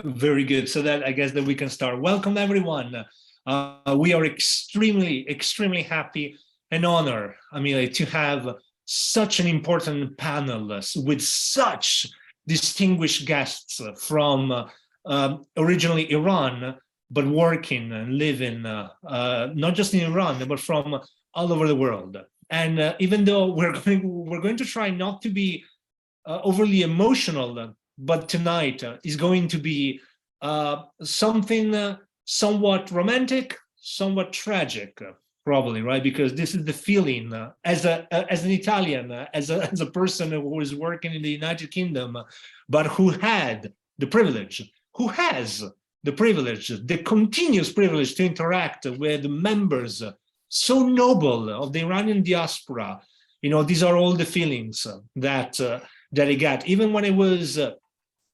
Very good. So that I guess that we can start. Welcome, everyone. We are extremely, extremely happy and honored, to have such an important panel with such distinguished guests from originally Iran, but working and living not just in Iran, but from all over the world. And even though we're going to try not to be overly emotional, but tonight is going to be something somewhat romantic, somewhat tragic, probably, right? Because this is the feeling as an Italian, as a person who is working in the United Kingdom, but who had the privilege, who has the privilege, the continuous privilege to interact with members so noble of the Iranian diaspora. These are all the feelings that I got, even when I was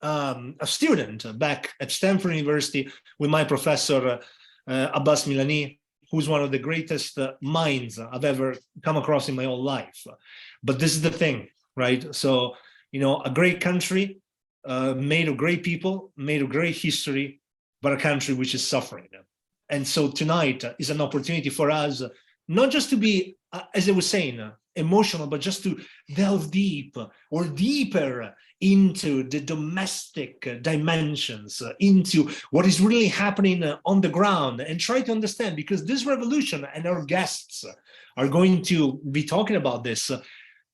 a student back at Stanford University with my professor, Abbas Milani, who's one of the greatest minds I've ever come across in my whole life. But this is the thing, right? So, a great country made of great people, made of great history, but a country which is suffering. And so tonight is an opportunity for us, not just to be, as I was saying, emotional, but just to delve deep or deeper into the domestic dimensions, into what is really happening on the ground, and try to understand, because this revolution, and our guests are going to be talking about this,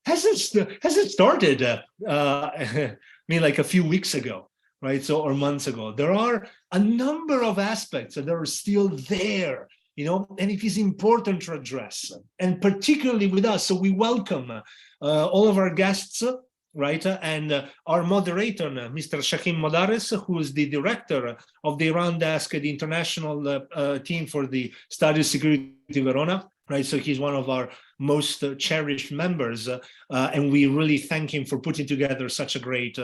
hasn't started like a few weeks ago, right? So, or months ago. There are a number of aspects that are still there, and it is important to address, and particularly with us. So we welcome all of our guests, right? And our moderator, Mr. Shaheen Modares, who is the director of the Iran desk at the international team for the Study of Security Verona, right? So he's one of our most cherished members, and we really thank him for putting together such a great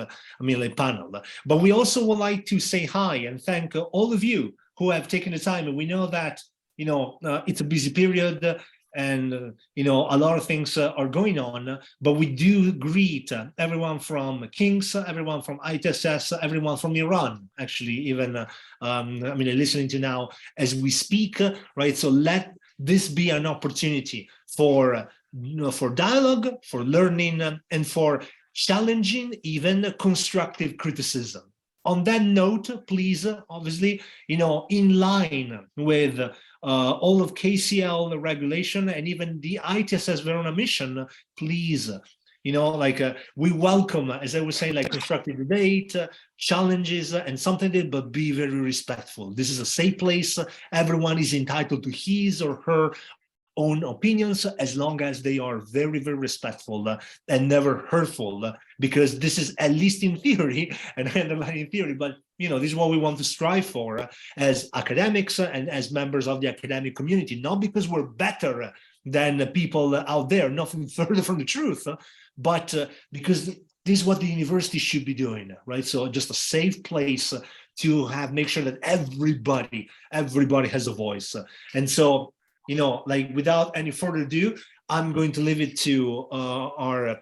panel. But we also would like to say hi and thank all of you who have taken the time. And we know that it's a busy period, and a lot of things are going on, but we do greet everyone from King's, everyone from ITSS, everyone from Iran, actually, even listening to now as we speak, right? So let this be an opportunity for dialogue, for learning, and for challenging, even constructive criticism. On that note, please, obviously, in line with all of KCL regulation and even the ITSS Verona mission, please, we welcome, as I was saying, constructive debate, challenges, and something, but be very respectful. This is a safe place. Everyone is entitled to his or her own opinions, as long as they are very, very respectful and never hurtful, because this is, at least in theory, and I underline in theory, but this is what we want to strive for as academics and as members of the academic community, not because we're better than people out there, nothing further from the truth, but because this is what the university should be doing, right? So just a safe place to make sure that everybody has a voice. And so, without any further ado, I'm going to leave it to our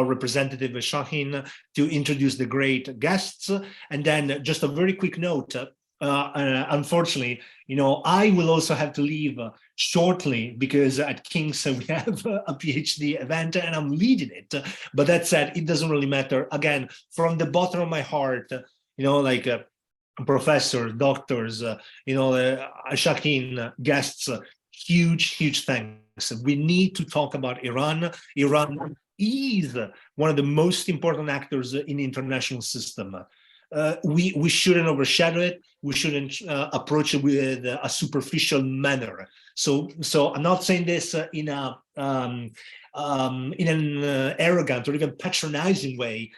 representative Shaheen to introduce the great guests. And then just a very quick note, unfortunately, I will also have to leave shortly, because at King's we have a PhD event and I'm leading it. But that said, it doesn't really matter. Again, from the bottom of my heart, professors, doctors, Shaheen, guests, huge thanks. We need to talk about Iran. Iran is one of the most important actors in the international system. We shouldn't overshadow it. We shouldn't approach it with a superficial manner. So I'm not saying this in an arrogant or even patronizing way,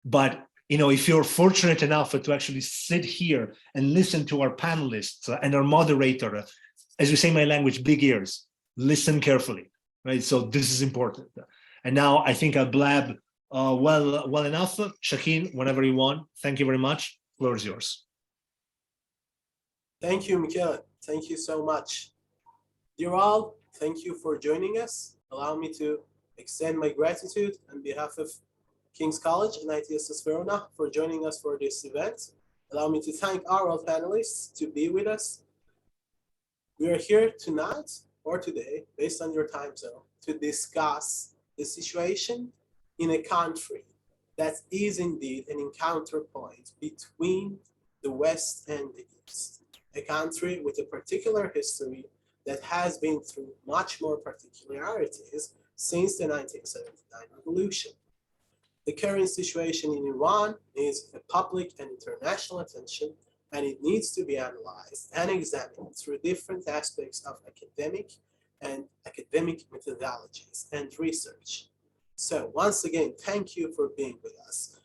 but if you're fortunate enough to actually sit here and listen to our panelists and our moderator, as we say in my language, big ears, listen carefully, right? So this is important. And now I think I blab well enough. Shaheen, whenever you want. Thank you very much. The floor is yours. Thank you, Michele. Thank you so much. Dear all, thank you for joining us. Allow me to extend my gratitude on behalf of King's College and ITSS Verona for joining us for this event. Allow me to thank our panelists to be with us. We are here tonight or today, based on your time zone, to discuss the situation in a country that is indeed an encounter point between the West and the East, a country with a particular history that has been through much more particularities since the 1979 revolution. The current situation in Iran needs a public and international attention, and it needs to be analyzed and examined through different aspects of academic methodologies and research. So once again, thank you for being with us.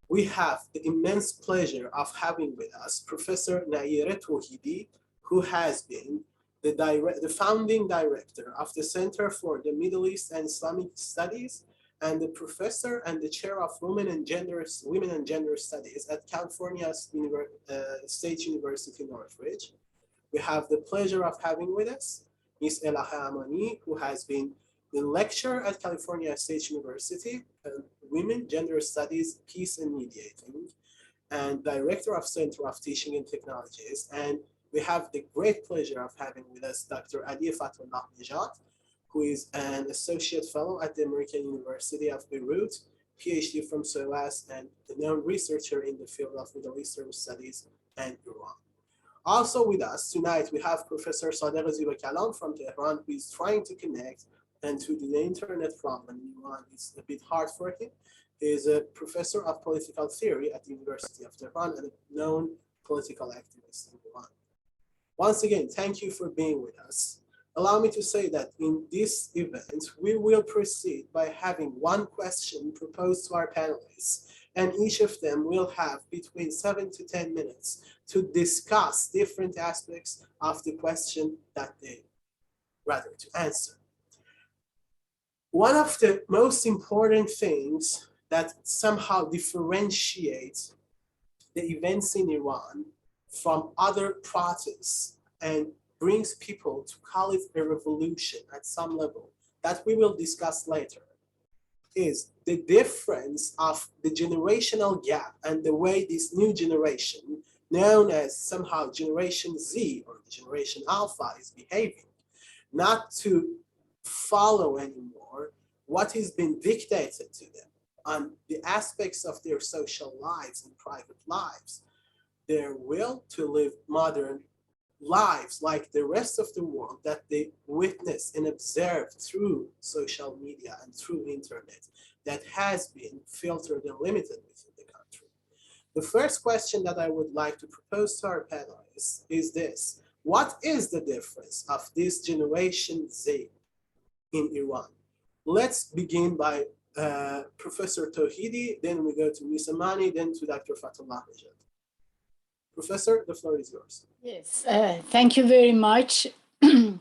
We have the immense pleasure of having with us Professor Nayireh Tohidi, who has been the founding director of the Center for the Middle East and Islamic Studies, and the professor and the chair of Women and Gender Studies at California State University, Northridge. We have the pleasure of having with us Ms. Elahe Amani, who has been the lecturer at California State University, Women, Gender Studies, Peace and Mediating, and director of Center of Teaching and Technologies. And we have the great pleasure of having with us Dr. Ali Fatullah Nejat, who is an associate fellow at the American University of Beirut, PhD from SOAS, and a known researcher in the field of Middle Eastern Studies and Iran. Also with us tonight, we have Professor Sadegh Zibakalam from Tehran, who is trying to connect, and to the internet problem in Iran is a bit hard for him. He is a professor of political theory at the University of Tehran and a known political activist in Iran. Once again, thank you for being with us. Allow me to say that in this event, we will proceed by having one question proposed to our panelists, and each of them will have between 7 to 10 minutes to discuss different aspects of the question that they rather to answer. One of the most important things that somehow differentiates the events in Iran from other protests and brings people to call it a revolution at some level that we will discuss later is the difference of the generational gap and the way this new generation, known as somehow Generation Z or Generation Alpha, is behaving, not to follow anymore what has been dictated to them on the aspects of their social lives and private lives, their will to live modern lives like the rest of the world that they witness and observe through social media and through internet that has been filtered and limited within the country. The first question that I would like to propose to our panelists is this: what is the difference of this Generation Z in Iran? Let's begin by Professor Tohidi, then we go to Ms. Amani, then to Dr. Fatullah Nejat. Professor, the floor is yours. Yes, thank you very much. I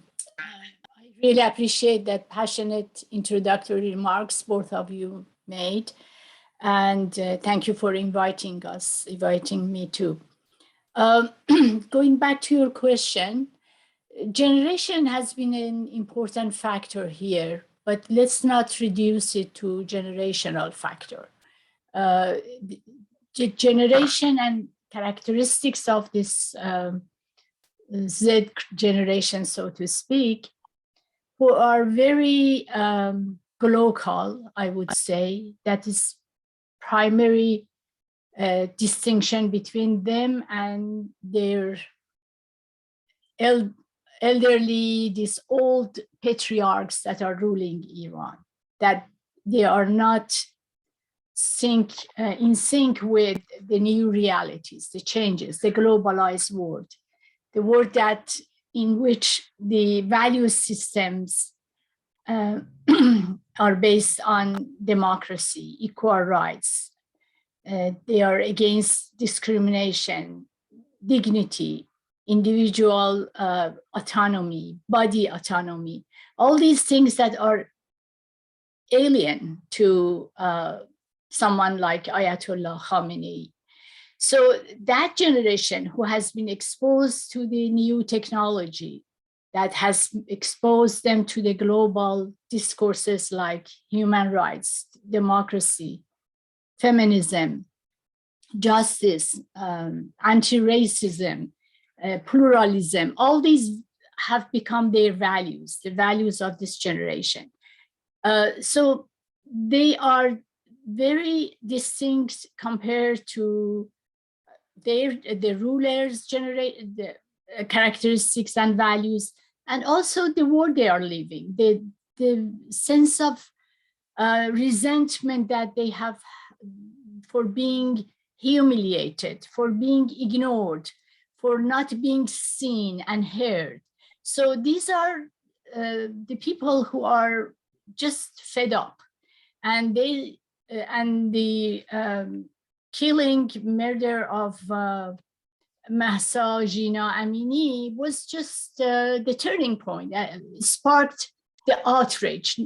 really appreciate that passionate introductory remarks both of you made. And thank you for inviting me too. Going back to your question, generation has been an important factor here, but let's not reduce it to generational factor. Generation and characteristics of this Z generation, so to speak, who are very global, I would say. That is primary distinction between them and their elderly, these old patriarchs that are ruling Iran, that they are not in sync with the new realities, the changes, the globalized world, the world in which the value systems are based on democracy, equal rights. They are against discrimination, dignity, individual autonomy, body autonomy, all these things that are alien to someone like Ayatollah Khamenei. So that generation who has been exposed to the new technology, that has exposed them to the global discourses like human rights, democracy, feminism, justice, anti-racism, pluralism, all these have become their values, the values of this generation. So they are very distinct compared to the rulers' the characteristics and values, and also the world they are living, the sense of resentment that they have for being humiliated, for being ignored, for not being seen and heard. So these are the people who are just fed up, and the killing, murder of Mahsa Jina Amini was just the turning point, sparked the outrage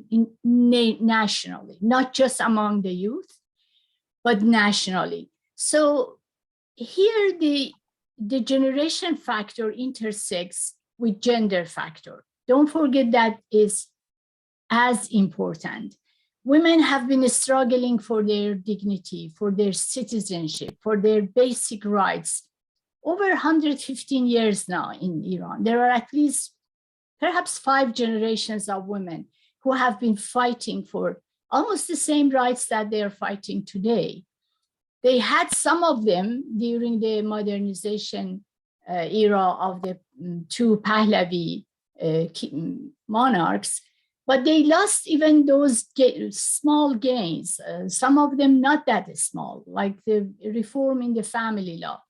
nationally, not just among the youth, but nationally. So here the generation factor intersects with gender factor. Don't forget that is as important. Women have been struggling for their dignity, for their citizenship, for their basic rights over 115 years now in Iran. There are at least perhaps 5 generations of women who have been fighting for almost the same rights that they are fighting today. They had some of them during the modernization era of the 2 Pahlavi monarchs, but they lost even those small gains, some of them not that small, like the reform in the family law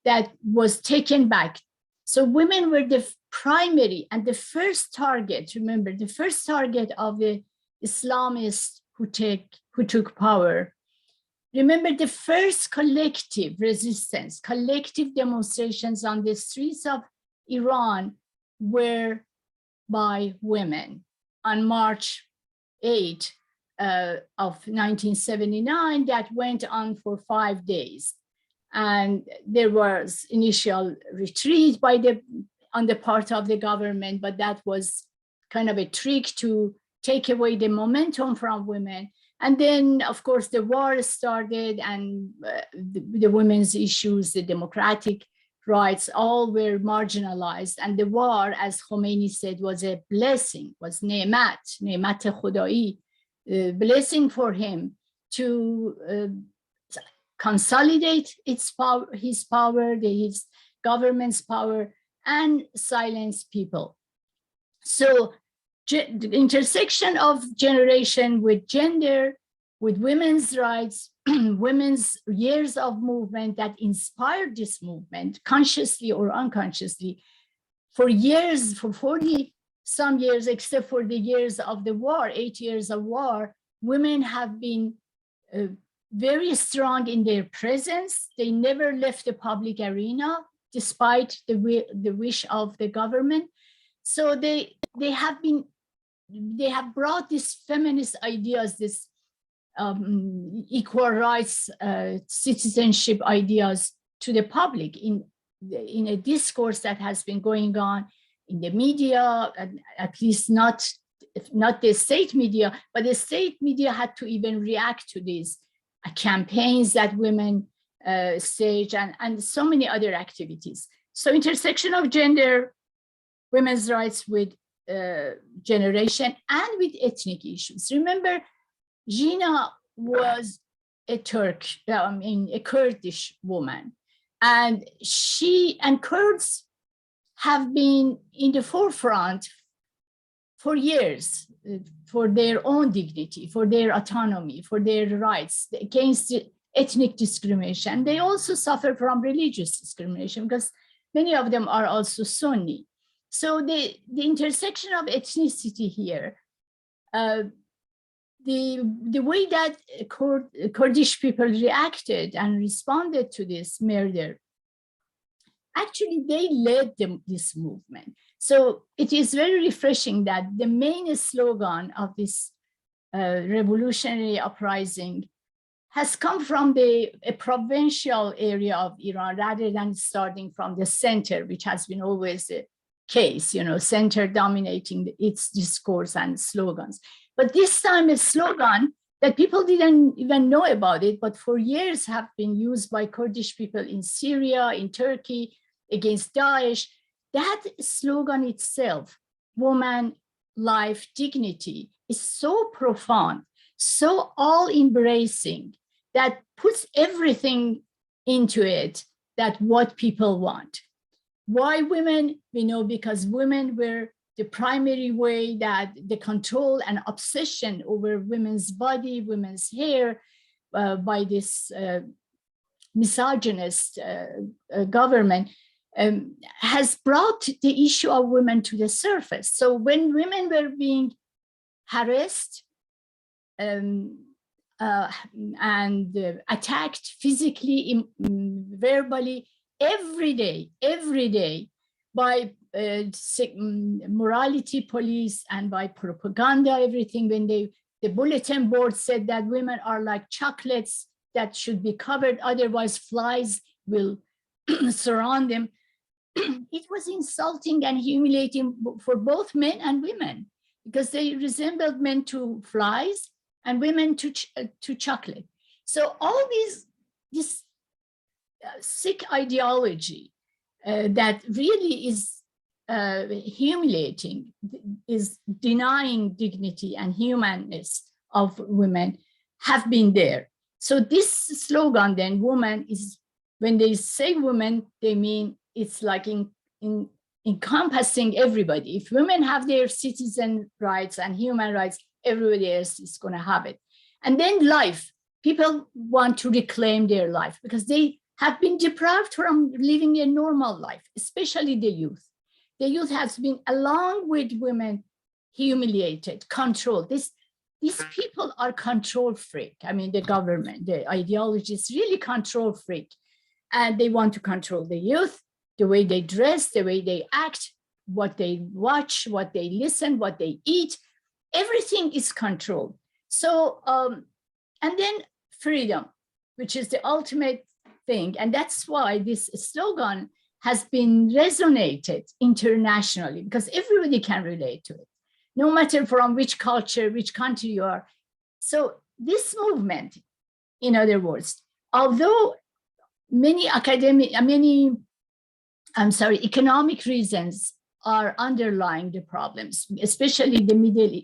that was taken back. So women were the primary and the first target, remember, the first target of the Islamists who took power. Remember, the first collective resistance, collective demonstrations on the streets of Iran were by women. On March 8 of 1979, that went on for 5 days. And there was initial retreat on the part of the government, but that was kind of a trick to take away the momentum from women. And then, of course, the war started, and the women's issues, the democratic rights, all were marginalized. And the war, as Khomeini said, was a blessing, was ne'mat Khuda'i, blessing for him to consolidate his power, his government's power, and silence people. So the intersection of generation with gender, with women's rights, women's years of movement that inspired this movement, consciously or unconsciously, for years, for 40 some years, except for the years of the war, 8 years of war, women have been very strong in their presence. They never left the public arena, despite the wish of the government. So they have brought these feminist ideas, this equal rights, citizenship ideas to the public in a discourse that has been going on in the media, at least not the state media, but the state media had to even react to these campaigns that women stage and so many other activities. So intersection of gender, women's rights with generation, and with ethnic issues. Remember, Jina was a Kurdish woman, and she and Kurds have been in the forefront for years for their own dignity, for their autonomy, for their rights against ethnic discrimination. They also suffer from religious discrimination because many of them are also Sunni. So the intersection of ethnicity here, the way that Kurdish people reacted and responded to this murder, actually they led this movement. So it is very refreshing that the main slogan of this revolutionary uprising has come from a provincial area of Iran rather than starting from the center, which has been always the case, center dominating its discourse and slogans. But this time a slogan that people didn't even know about it, but for years have been used by Kurdish people in Syria, in Turkey, against Daesh. That slogan itself, woman, life, dignity, is so profound, so all-embracing, that puts everything into it, that what people want. Why women? We know because women were the primary way that the control and obsession over women's body, women's hair, by this misogynist government has brought the issue of women to the surface. So when women were being harassed and attacked physically, verbally, every day by morality police and by propaganda, everything, when the bulletin board said that women are like chocolates that should be covered, otherwise flies will surround them. It was insulting and humiliating for both men and women, because they resembled men to flies and women to chocolate. So all this sick ideology that really is humiliating, is denying dignity and humanness of women, have been there. So this slogan then, woman, is, when they say women, they mean it's like encompassing everybody. If women have their citizen rights and human rights, everybody else is going to have it. And then life. People want to reclaim their life because they have been deprived from living a normal life, especially the youth. The youth has been, along with women, humiliated, controlled. These people are control freak. I mean, the government, the ideology is really control freak. And they want to control the youth, the way they dress, the way they act, what they watch, what they listen, what they eat. Everything is controlled. So, and then freedom, which is the ultimate thing. And that's why this slogan has been resonated internationally, because everybody can relate to it, no matter from which culture, which country you are. So this movement, in other words, although many economic reasons are underlying the problems, especially the middle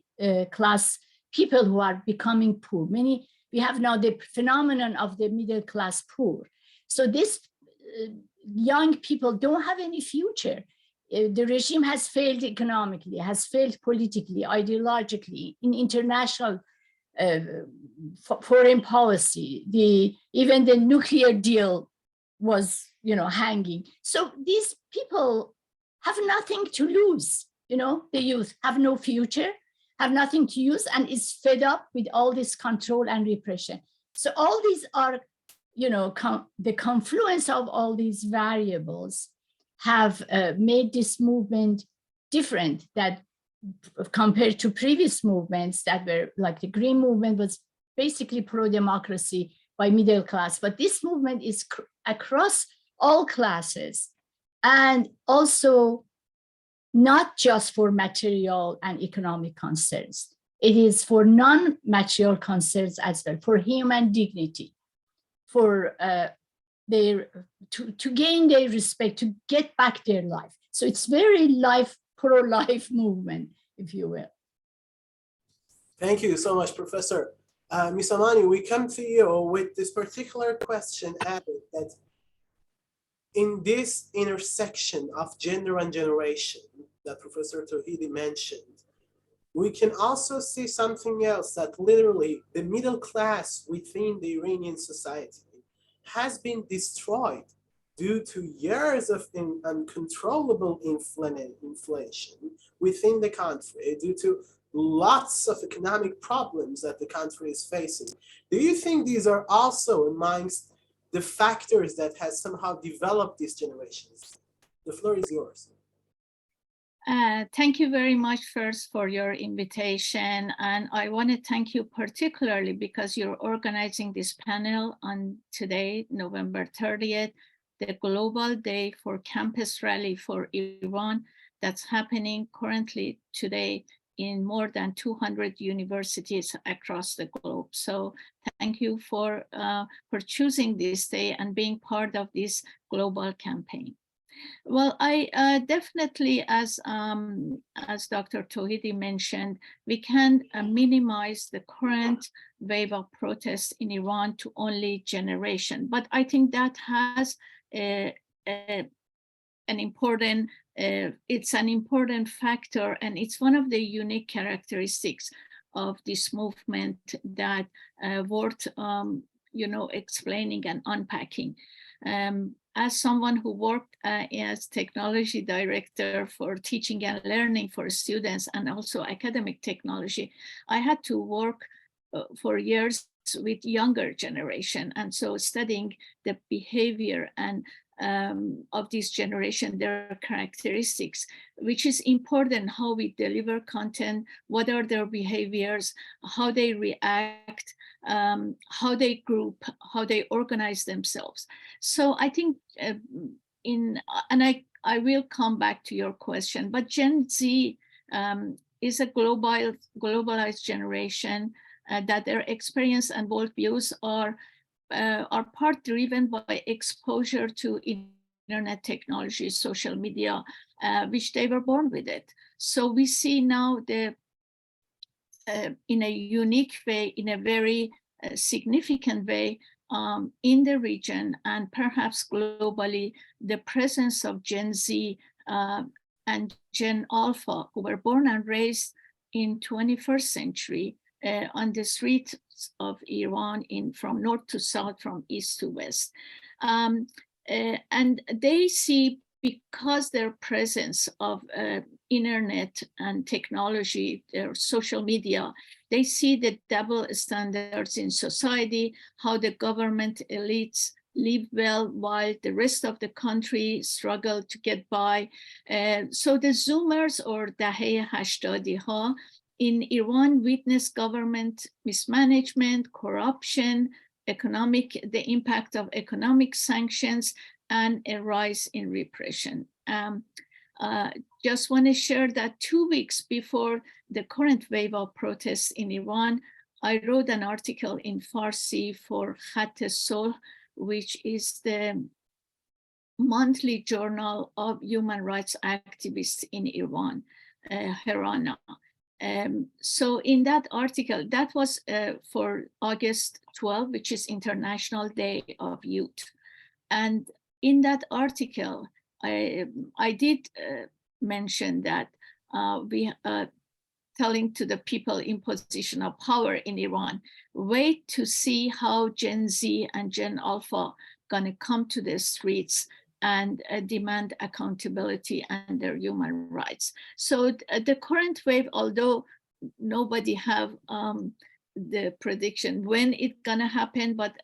class people who are becoming poor. We have now the phenomenon of the middle class poor. So these young people don't have any future. The regime has failed economically, has failed politically, ideologically, in international foreign policy. Even the nuclear deal was, hanging. So these people have nothing to lose. The youth have no future, have nothing to use, and is fed up with all this control and repression. So all these are, the confluence of all these variables have made this movement different, that compared to previous movements that were like the Green Movement was basically pro-democracy by middle class. But this movement is across all classes, and also not just for material and economic concerns. It is for non-material concerns as well, for human dignity, for to gain their respect, to get back their life. So it's very pro-life movement, if you will. Thank you so much, Professor. Ms. Amani, we come to you with this particular question added, that in this intersection of gender and generation that Professor Tawhidi mentioned, we can also see something else, that literally the middle class within the Iranian society has been destroyed due to years of uncontrollable inflation within the country, due to lots of economic problems that the country is facing. Do you think these are also amongst the factors that has somehow developed these generations? The floor is yours. Thank you very much first for your invitation. And I want to thank you particularly because you're organizing this panel on today, November 30th, the Global Day for Campus Rally for Iran that's happening currently today in more than 200 universities across the globe. So thank you for choosing this day and being part of this global campaign. Well, I definitely, as Dr. Tauhidi mentioned, we can minimize the current wave of protests in Iran to only generation. But I think that has an important, it's an important factor, and it's one of the unique characteristics of this movement that worth explaining and unpacking. As someone who worked as technology director for teaching and learning for students and also academic technology, I had to work for years with younger generation. And so studying the behavior and of this generation, their characteristics, which is important, how we deliver content, what are their behaviors, how they react, how they group, how they organize themselves. So I think I will come back to your question, but Gen Z is a globalized generation that their experience and worldviews are part driven by exposure to internet technology, social media, which they were born with it. So we see now in a unique way, in a very significant way, in the region and perhaps globally, the presence of Gen Z and Gen Alpha, who were born and raised in 21st century on the streets of Iran, from north to south, from east to west. And they see, because their presence of internet and technology, their social media, they see the double standards in society, how the government elites live well while the rest of the country struggle to get by. So the Zoomers, or Dahe Hashtadiha, in Iran witness government mismanagement, corruption, the impact of economic sanctions, and a rise in repression. Just want to share that 2 weeks before the current wave of protests in Iran, I wrote an article in Farsi for Khat Solh, which is the monthly journal of human rights activists in Iran, Herana. So in that article, that was for August 12, which is International Day of Youth. And in that article, I did mention that we telling to the people in position of power in Iran, wait to see how Gen Z and Gen Alpha gonna come to the streets and demand accountability and their human rights. So the current wave, although nobody have the prediction when it's gonna happen, but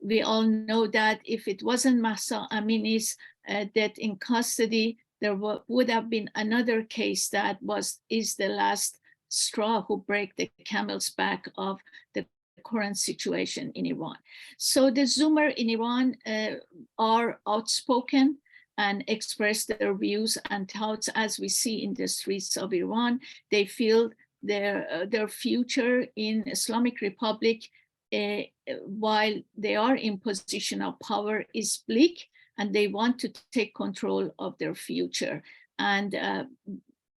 we all know that if it wasn't Mahsa Amini's death in custody, there would have been another case that is the last straw who break the camel's back of the current situation in Iran. So the Zoomer in Iran are outspoken and express their views and thoughts, as we see in the streets of Iran. They feel their future in Islamic Republic, while they are in position of power, is bleak, and they want to take control of their future. And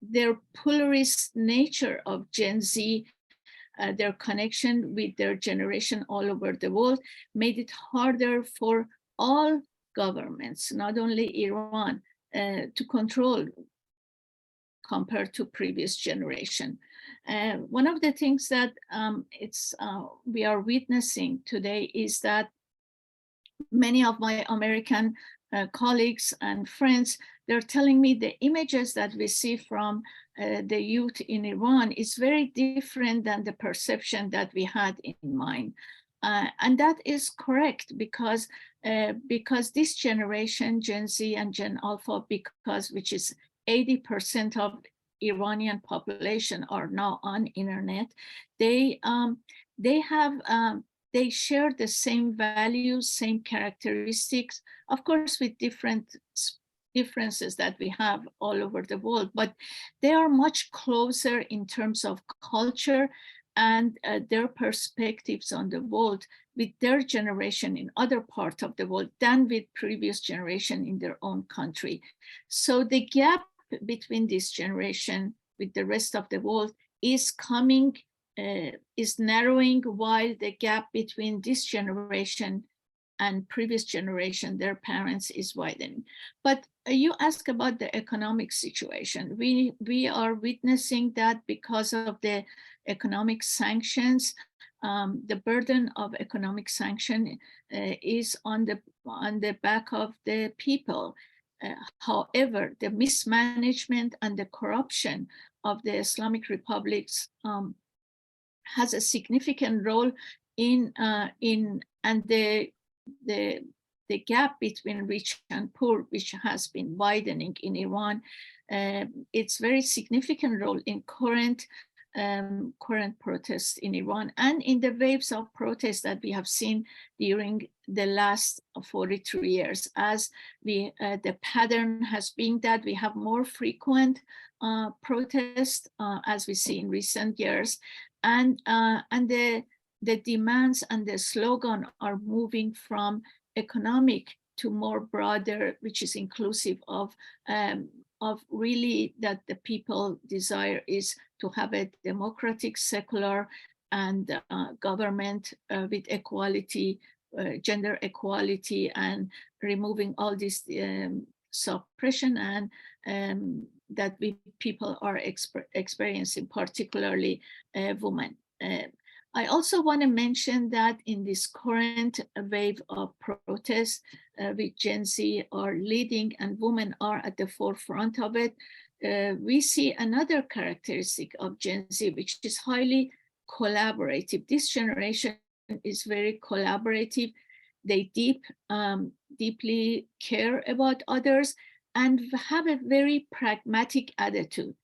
their pluralist nature of Gen Z, their connection with their generation all over the world, made it harder for all governments, not only Iran, to control compared to previous generation. One of the things that we are witnessing today is that many of my American colleagues and friends, they're telling me the images that we see from the youth in Iran is very different than the perception that we had in mind. And that is correct, because this generation, Gen Z and Gen Alpha, which is 80% of Iranian population are now on internet, they share the same values, same characteristics, of course, with different differences that we have all over the world, but they are much closer in terms of culture and their perspectives on the world with their generation in other parts of the world than with previous generation in their own country. So the gap between this generation with the rest of the world is narrowing, while the gap between this generation and previous generation, their parents, is widening. But you ask about the economic situation. We are witnessing that because of the economic sanctions, the burden of economic sanction is on the back of the people. However, the mismanagement and the corruption of the Islamic republics has a significant role in and the gap between rich and poor, which has been widening in Iran, it's very significant role in current protests in Iran and in the waves of protests that we have seen during the last 43 years. As the pattern has been that we have more frequent protests as we see in recent years, and the demands and the slogan are moving from economic to more broader, which is inclusive of really that the people desire is to have a democratic, secular, and government with equality, gender equality, and removing all this suppression and that people are experiencing, particularly women. I also want to mention that in this current wave of protests, with Gen Z are leading and women are at the forefront of it, we see another characteristic of Gen Z, which is highly collaborative. This generation is very collaborative. They deeply care about others and have a very pragmatic attitude.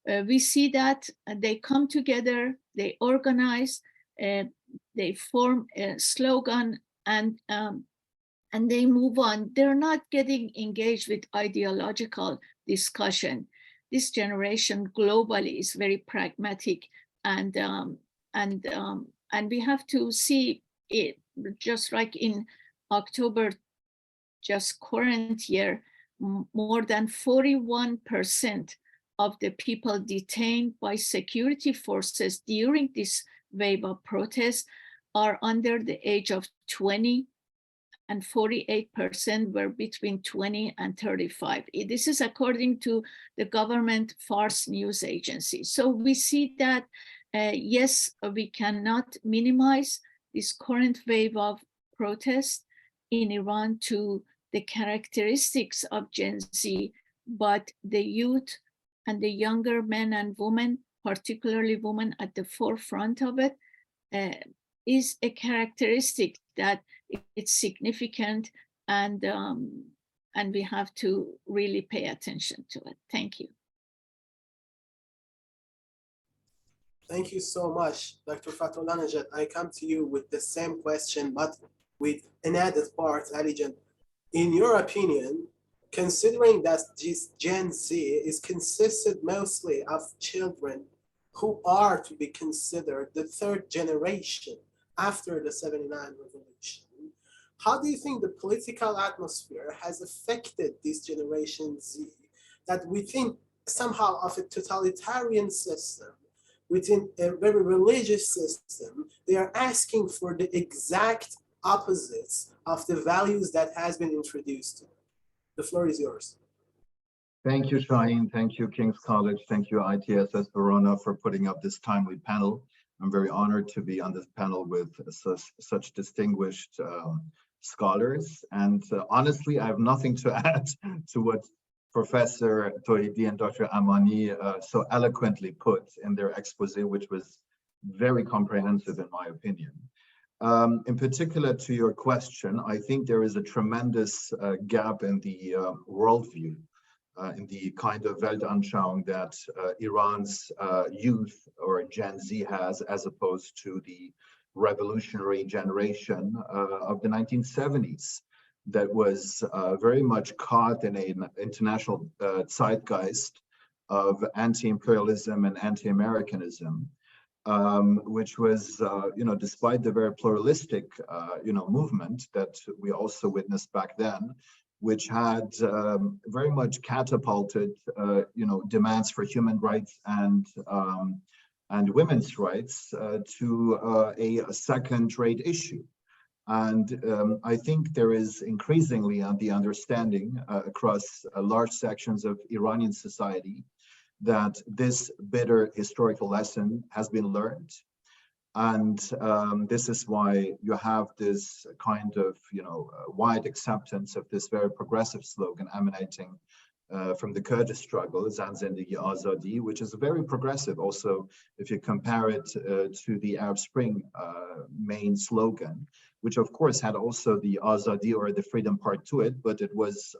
We see that they come together, they organize, they form a slogan, and they move on. They're not getting engaged with ideological discussion. This generation globally is very pragmatic, and we have to see it. Just like in October, just current year, more than 41% of the people detained by security forces during this wave of protests are under the age of 20, and 48% were between 20 and 35. This is according to the government Fars news agency. So we see that, yes, we cannot minimize this current wave of protests in Iran to the characteristics of Gen Z, but the youth and the younger men and women, particularly women at the forefront of it, is a characteristic that it's significant, and we have to really pay attention to it. Thank you. Thank you so much, Dr. Fatullah Najat. I come to you with the same question, but with an added part, Alijan. In your opinion, considering that this Gen Z is consisted mostly of children who are to be considered the third generation after the 79 revolution, how do you think the political atmosphere has affected this Generation Z, that within somehow of a totalitarian system, within a very religious system, they are asking for the exact opposites of the values that has been introduced? The floor is yours. Thank you, Shaheen. Thank you, King's College. Thank you, ITSS Verona, for putting up this timely panel. I'm very honored to be on this panel with such distinguished scholars. And honestly, I have nothing to add to what Professor Tauhidi and Dr. Amani so eloquently put in their expose, which was very comprehensive in my opinion. In particular to your question, I think there is a tremendous gap in the worldview, in the kind of Weltanschauung that Iran's youth or Gen Z has, as opposed to the revolutionary generation of the 1970s. that was very much caught in an international zeitgeist of anti-imperialism and anti-Americanism, which was, despite the very pluralistic, movement that we also witnessed back then, which had very much catapulted, demands for human rights and women's rights to a second-rate issue. And I think there is increasingly the understanding across large sections of Iranian society that this bitter historical lesson has been learned. And this is why you have this kind of, wide acceptance of this very progressive slogan emanating from the Kurdish struggle, Zan Zindagi Azadi, which is very progressive. Also, if you compare it to the Arab Spring main slogan, which of course had also the Azadi or the freedom part to it, but it was,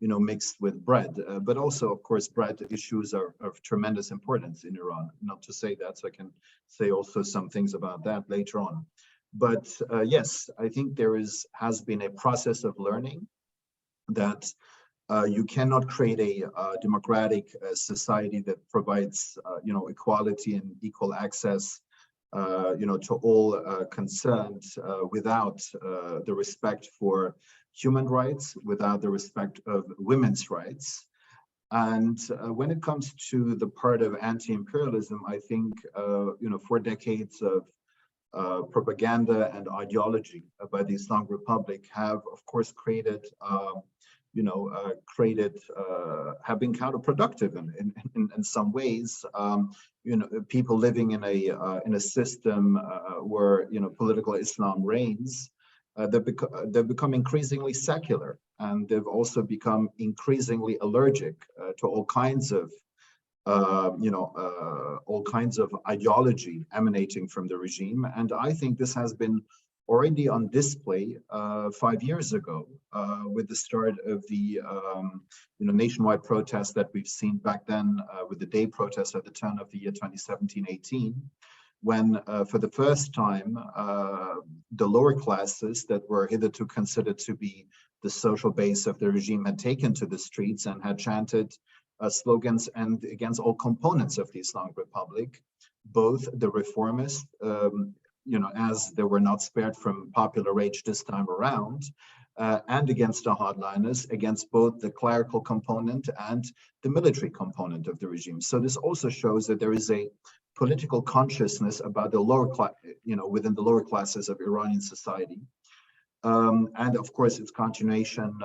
mixed with bread. But also, of course, bread issues are of tremendous importance in Iran. Not to say that, so I can say also some things about that later on. But yes, I think there has been a process of learning that you cannot create a democratic society that provides, equality and equal access, to all concerned without the respect for human rights, without the respect of women's rights. And when it comes to the part of anti-imperialism, I think, for decades of propaganda and ideology by the Islamic Republic have, of course, have been counterproductive in some ways. People living in a system where political Islam reigns, they've become increasingly secular, and they've also become increasingly allergic to all kinds of ideology emanating from the regime. And I think this has been already on display 5 years ago with the start of the nationwide protests that we've seen back then with the day protests at the turn of the year 2017-18, when for the first time the lower classes that were hitherto considered to be the social base of the regime had taken to the streets and had chanted slogans and against all components of the Islamic Republic, both the reformists, as they were not spared from popular rage this time around, and against the hardliners, against both the clerical component and the military component of the regime. So this also shows that there is a political consciousness about the lower class, within the lower classes of Iranian society. And of course, its continuation,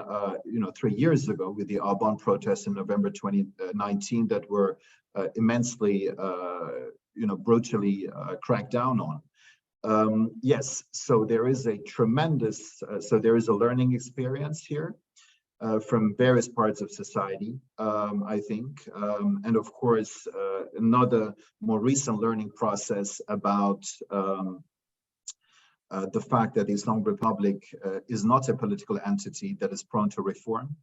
3 years ago with the Aban protests in November 2019 that were immensely, brutally cracked down on. Yes, so there is a tremendous, there is a learning experience here from various parts of society, I think. And of course, another more recent learning process about the fact that the Islamic Republic is not a political entity that is prone to reform.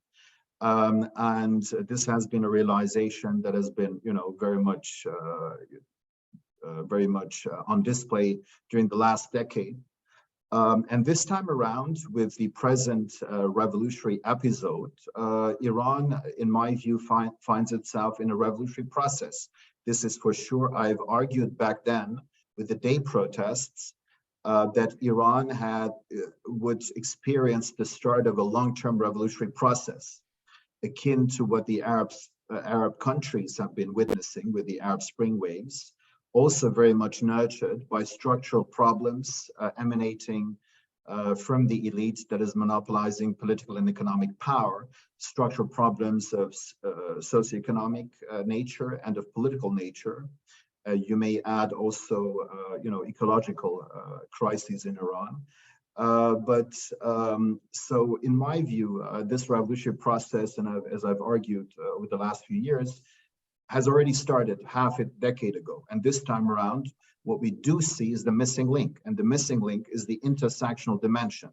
And this has been a realization that has been, very much on display during the last decade. And this time around, with the present revolutionary episode, Iran, in my view, finds itself in a revolutionary process. This is for sure. I've argued back then with the day protests that Iran would experience the start of a long-term revolutionary process, akin to what the Arab countries have been witnessing with the Arab Spring waves, also very much nurtured by structural problems emanating from the elite that is monopolizing political and economic power, structural problems of socioeconomic nature and of political nature. You may add also, ecological crises in Iran. So in my view, this revolutionary process, and as I've argued over the last few years, has already started half a decade ago. And this time around, what we do see is the missing link. And the missing link is the intersectional dimension.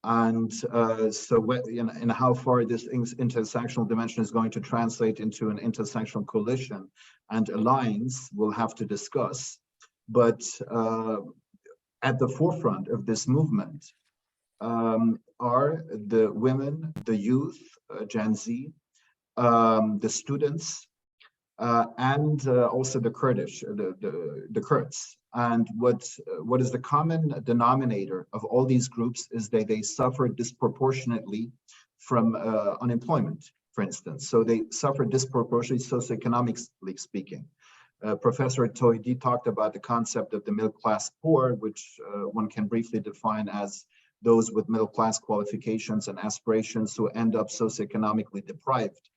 And and how far this intersectional dimension is going to translate into an intersectional coalition and alliance, we'll have to discuss. But at the forefront of this movement are the women, the youth, Gen Z, the students, and also the Kurdish, the Kurds. And what is the common denominator of all these groups is that they suffer disproportionately from unemployment, for instance. So they suffer disproportionately socioeconomically speaking. Professor Tohidi talked about the concept of the middle class poor, which one can briefly define as those with middle class qualifications and aspirations who end up socioeconomically deprived.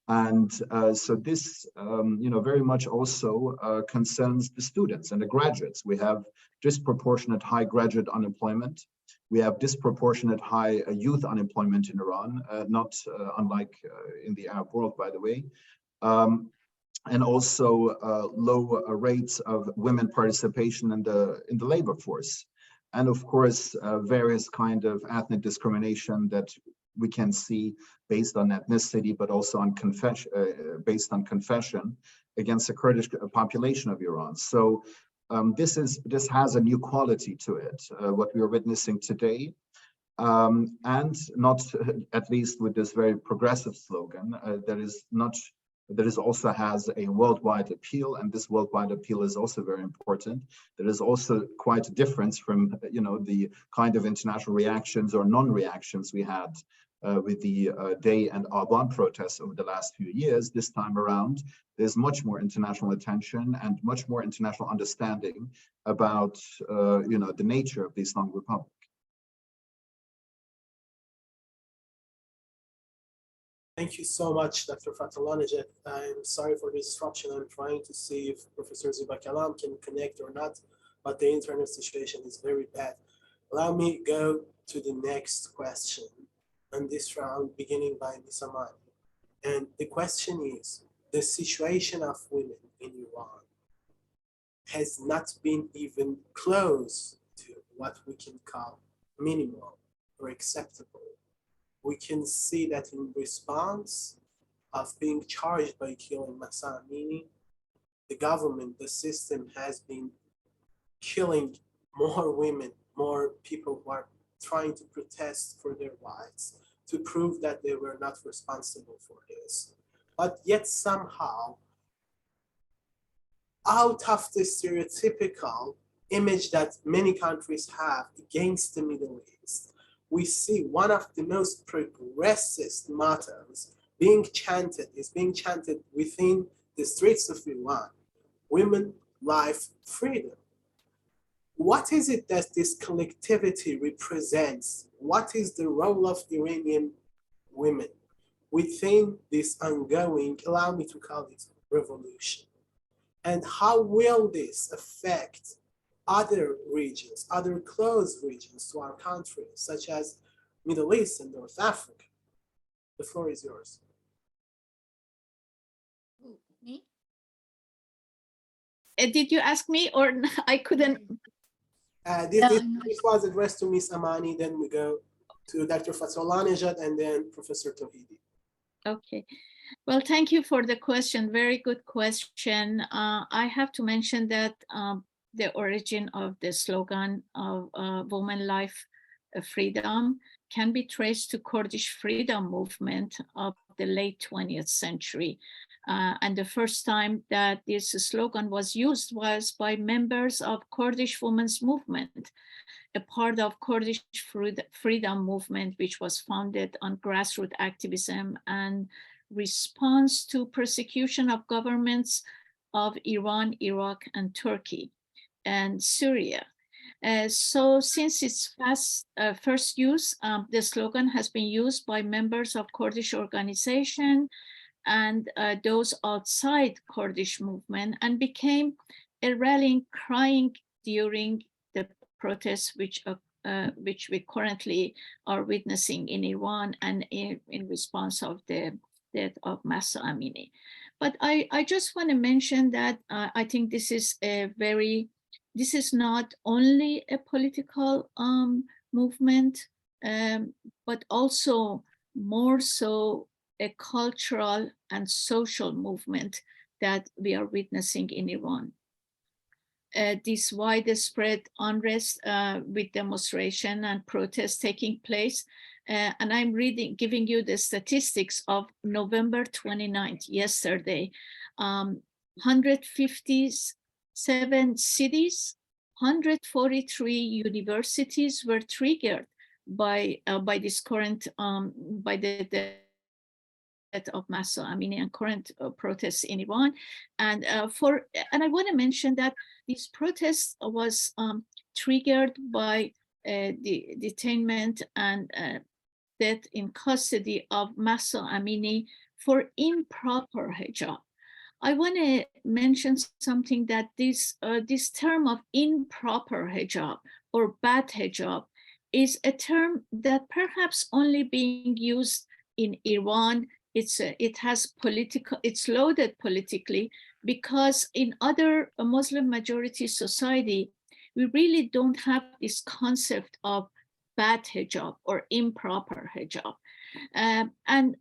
And so this, very much also concerns the students and the graduates. We have disproportionate high graduate unemployment. We have disproportionate high youth unemployment in Iran, not unlike in the Arab world, by the way. And also low rates of women participation in the labor force. And of course, various kind of ethnic discrimination that we can see based on ethnicity, but also on based on confession against the Kurdish population of Iran. So this has a new quality to it, what we are witnessing today. And not at least with this very progressive slogan, that is also has a worldwide appeal, and this worldwide appeal is also very important. There is also quite a difference from the kind of international reactions or non-reactions we had with the Day and Aban protests over the last few years. This time around, there's much more international attention and much more international understanding about the nature of the Islamic Republic. Thank you so much, Dr. Fathallah. I'm sorry for the disruption. I'm trying to see if Professor Zibakalam can connect or not, but the internet situation is very bad. Allow me go to the next question on this round, beginning by Ms. Amani. And the question is, the situation of women in Iran has not been even close to what we can call minimal or acceptable. We can see that in response of being charged by killing Mahsa Amini, the government, the system has been killing more women, more people who are trying to protest for their rights, to prove that they were not responsible for this. But yet somehow, out of the stereotypical image that many countries have against the Middle East, we see one of the most progressist mottos being chanted within the streets of Iran: women, life, freedom. What is it that this collectivity represents? What is the role of Iranian women within this ongoing, allow me to call it, revolution? And how will this affect other regions, other close regions to our country, such as Middle East and North Africa? The floor is yours. Me? Did you ask me or I couldn't? This was addressed to Ms. Amani, then we go to Dr. Fathallah and then Professor Tohidi. Okay. Well, thank you for the question. Very good question. I have to mention that the origin of the slogan of woman, life, freedom can be traced to Kurdish freedom movement of the late 20th century. And the first time that this slogan was used was by members of Kurdish women's movement, a part of Kurdish freedom movement, which was founded on grassroots activism and response to persecution of governments of Iran, Iraq, and Turkey and Syria. So since its first use, the slogan has been used by members of Kurdish organization and those outside Kurdish movement, and became a rallying cry during the protests which we currently are witnessing in Iran and in response of the death of Mahsa Amini. But I just want to mention that I think this is not only a political movement, but also more so a cultural and social movement that we are witnessing in Iran. this widespread unrest with demonstration and protests taking place. And I'm giving you the statistics of November 29th, yesterday. 157 cities, 143 universities were triggered by this current, by the death of Mahsa Amini and current protests in Iran. And I want to mention that this protest was triggered by the detainment and death in custody of Mahsa Amini for improper hijab. I want to mention something, that this term of improper hijab or bad hijab is a term that perhaps only being used in Iran. It has political, it's loaded politically, because in other Muslim majority society, we really don't have this concept of bad hijab or improper hijab. And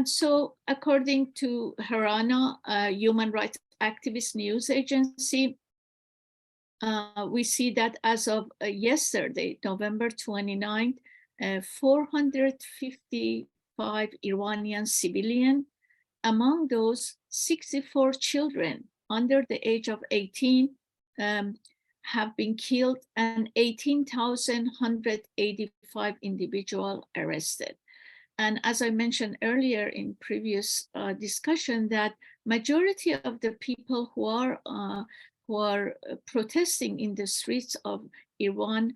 so according to Harana, a human rights activist news agency, we see that as of yesterday, November 29th, 455 Iranian civilian, among those 64 children under the age of 18 have been killed, and 18,185 individuals arrested. And as I mentioned earlier in previous discussion, that majority of the people who are protesting in the streets of Iran,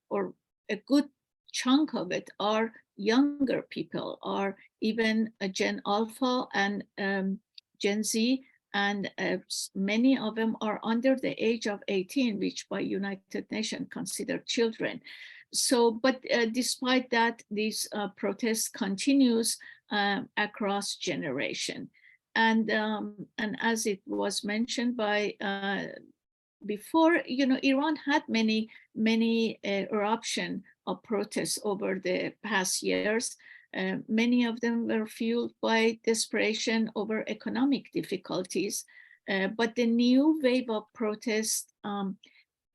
or a good chunk of it, are younger people, are even Gen Alpha and Gen Z, and many of them are under the age of 18, which by United Nations considered children. So, but despite that, this protest continues across generation. And as it was mentioned by before, Iran had many eruption of protests over the past years. Many of them were fueled by desperation over economic difficulties. But the new wave of protests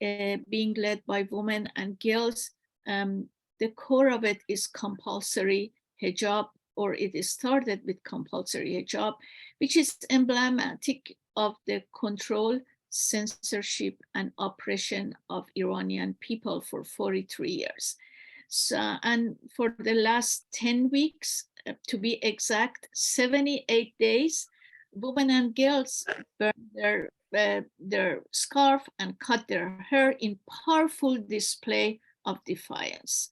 being led by women and girls, the core of it is compulsory hijab, or it is started with compulsory hijab, which is emblematic of the control, censorship, and oppression of Iranian people for 43 years. So, and for the last 10 weeks, to be exact, 78 days, women and girls burn their scarf and cut their hair in powerful display of defiance.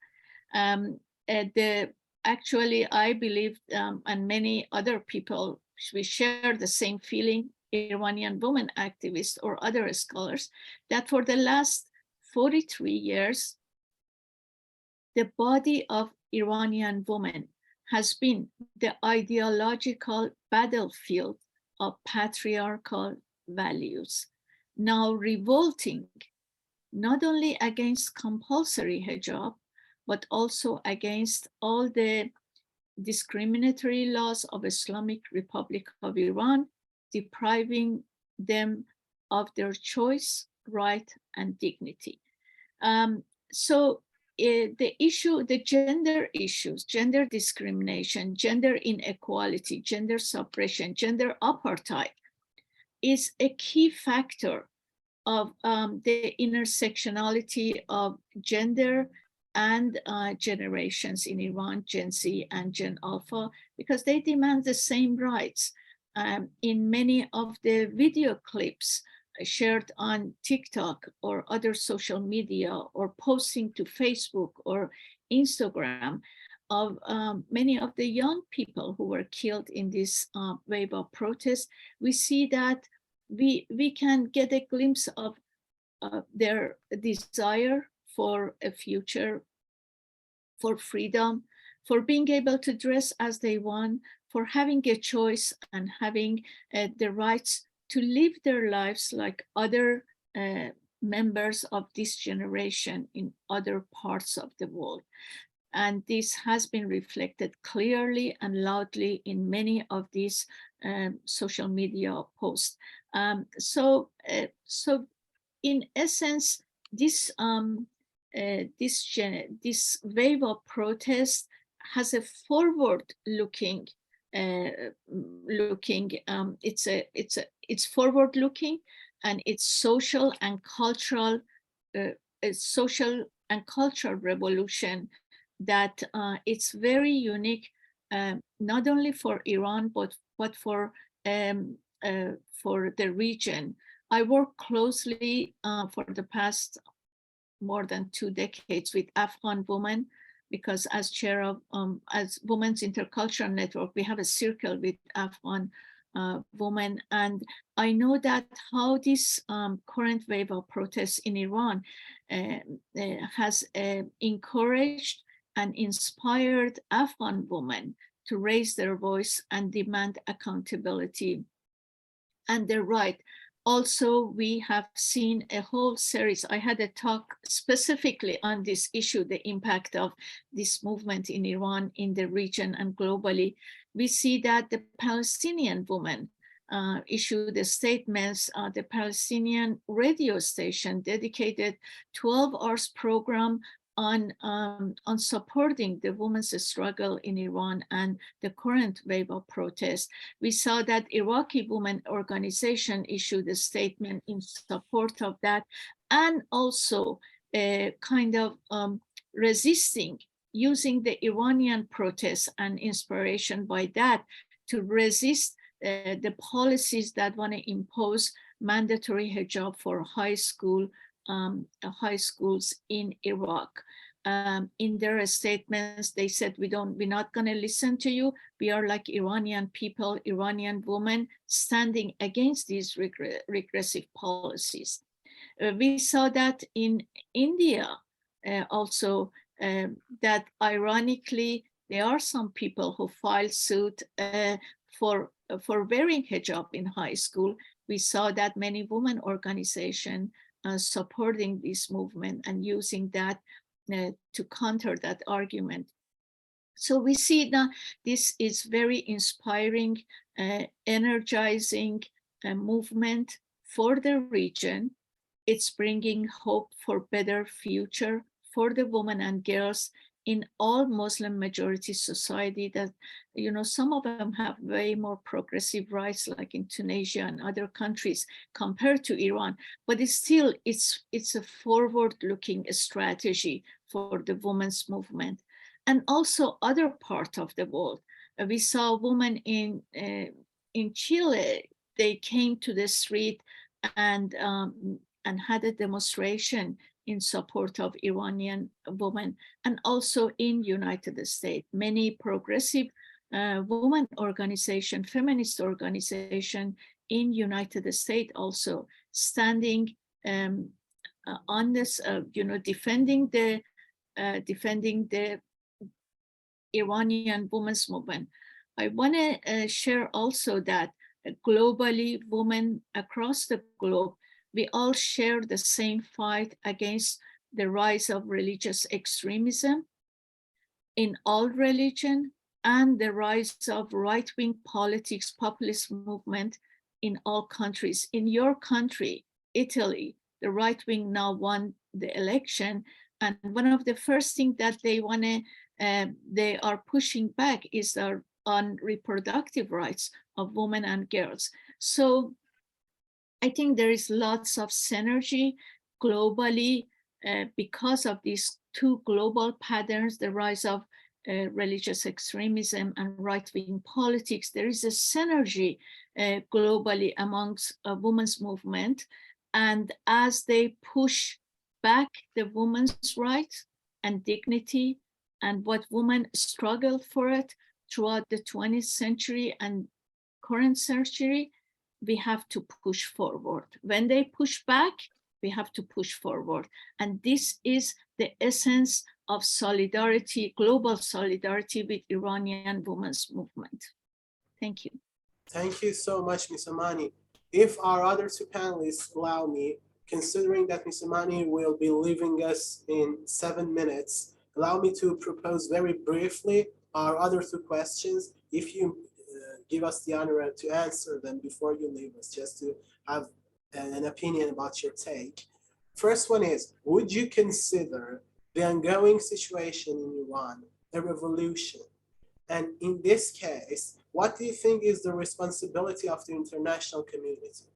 Actually, I believe, and many other people, we share the same feeling, Iranian women activists or other scholars, that for the last 43 years, the body of Iranian women has been the ideological battlefield of patriarchal values, now revolting not only against compulsory hijab, but also against all the discriminatory laws of Islamic Republic of Iran, depriving them of their choice, right, and dignity. The gender issues, gender discrimination, gender inequality, gender suppression, gender apartheid is a key factor of the intersectionality of gender and generations in Iran, Gen Z and Gen Alpha, because they demand the same rights. In many of the video clips shared on TikTok or other social media, or posting to Facebook or Instagram, of many of the young people who were killed in this wave of protest, we see that we can get a glimpse of their desire for a future, for freedom, for being able to dress as they want, for having a choice and having the rights to live their lives like other members of this generation in other parts of the world. And this has been reflected clearly and loudly in many of these social media posts. So in essence, this this wave of protest has a forward-looking it's forward-looking, and it's social and cultural revolution that it's very unique, not only for Iran but for the region. I work closely for the past more than 2 decades with Afghan women, because as chair of as Women's Intercultural Network, we have a circle with Afghan women, and I know that how this current wave of protests in Iran has encouraged and inspired Afghan women to raise their voice and demand accountability and their right. Also, we have seen a whole series. I had a talk specifically on this issue, the impact of this movement in Iran, in the region, and globally. We see that the Palestinian women issued the statements. The Palestinian radio station dedicated 12 hours program on supporting the women's struggle in Iran and the current wave of protests. We saw that Iraqi women organization issued a statement in support of that, and also kind of resisting, using the Iranian protests and inspiration by that to resist the policies that want to impose mandatory hijab for high schools in Iraq. In their statements, they said, we're not going to listen to you. We are like Iranian people, Iranian women, standing against these regressive policies. We saw that in India also, that ironically, there are some people who filed suit for wearing hijab in high school. We saw that many women organizations supporting this movement and using that to counter that argument. So we see that this is very inspiring, energizing movement for the region. It's bringing hope for better future for the women and girls in all Muslim majority society that, you know, some of them have way more progressive rights, like in Tunisia and other countries compared to Iran, but it's a forward-looking strategy for the women's movement. And also other part of the world. We saw women in Chile, they came to the street and had a demonstration in support of Iranian women, and also in United States. Many progressive women organization, feminist organization in United States also standing on this, defending the Iranian women's movement. I want to share also that globally, women across the globe, we all share the same fight against the rise of religious extremism in all religion and the rise of right-wing politics, populist movement in all countries. In your country, Italy, the right wing now won the election, and one of the first things that they are pushing back is on reproductive rights of women and girls. So I think there is lots of synergy globally because of these two global patterns, the rise of religious extremism and right-wing politics. There is a synergy globally amongst women's movement. And as they push back the women's rights and dignity and what women struggled for it throughout the 20th century and current century, we have to push forward. When they push back, we have to push forward. And this is the essence of solidarity, global solidarity with Iranian women's movement. Thank you. Thank you so much, Ms. Amani. If our other two panelists allow me, considering that Ms. Amani will be leaving us in 7 minutes, allow me to propose very briefly our other two questions. If you give us the honor to answer them before you leave us, just to have an opinion about your take. First one is, would you consider the ongoing situation in Iran a revolution? And in this case, what do you think is the responsibility of the international community?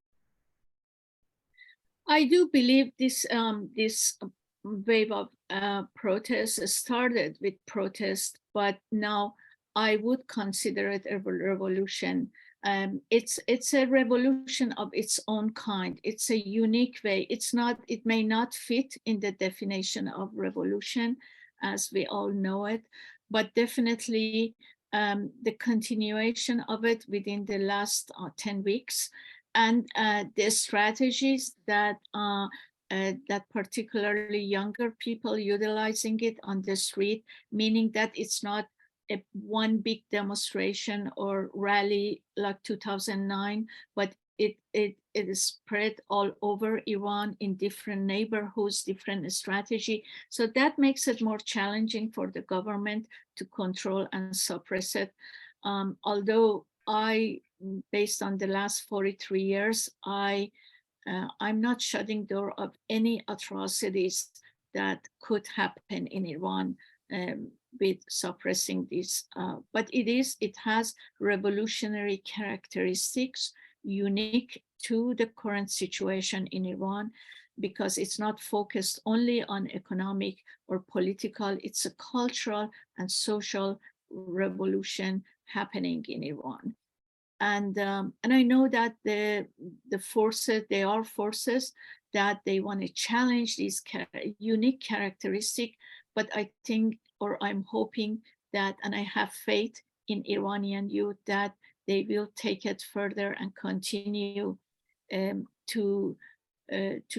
I do believe this wave of protests started with protest, but now I would consider it a revolution. It's a revolution of its own kind. It's a unique way. It may not fit in the definition of revolution as we all know it, but definitely the continuation of it within the last 10 weeks and the strategies that that particularly younger people utilizing it on the street, meaning that it's not one big demonstration or rally like 2009, but it is spread all over Iran in different neighborhoods, different strategy. So that makes it more challenging for the government to control and suppress it. Although based on the last 43 years, I'm not shutting door of any atrocities that could happen in Iran with suppressing this. But it has revolutionary characteristics unique to the current situation in Iran, because it's not focused only on economic or political, it's a cultural and social revolution happening in Iran. And I know that the forces, there are forces that they want to challenge these unique characteristic, but I think, or I'm hoping that, and I have faith in Iranian youth that they will take it further and continue to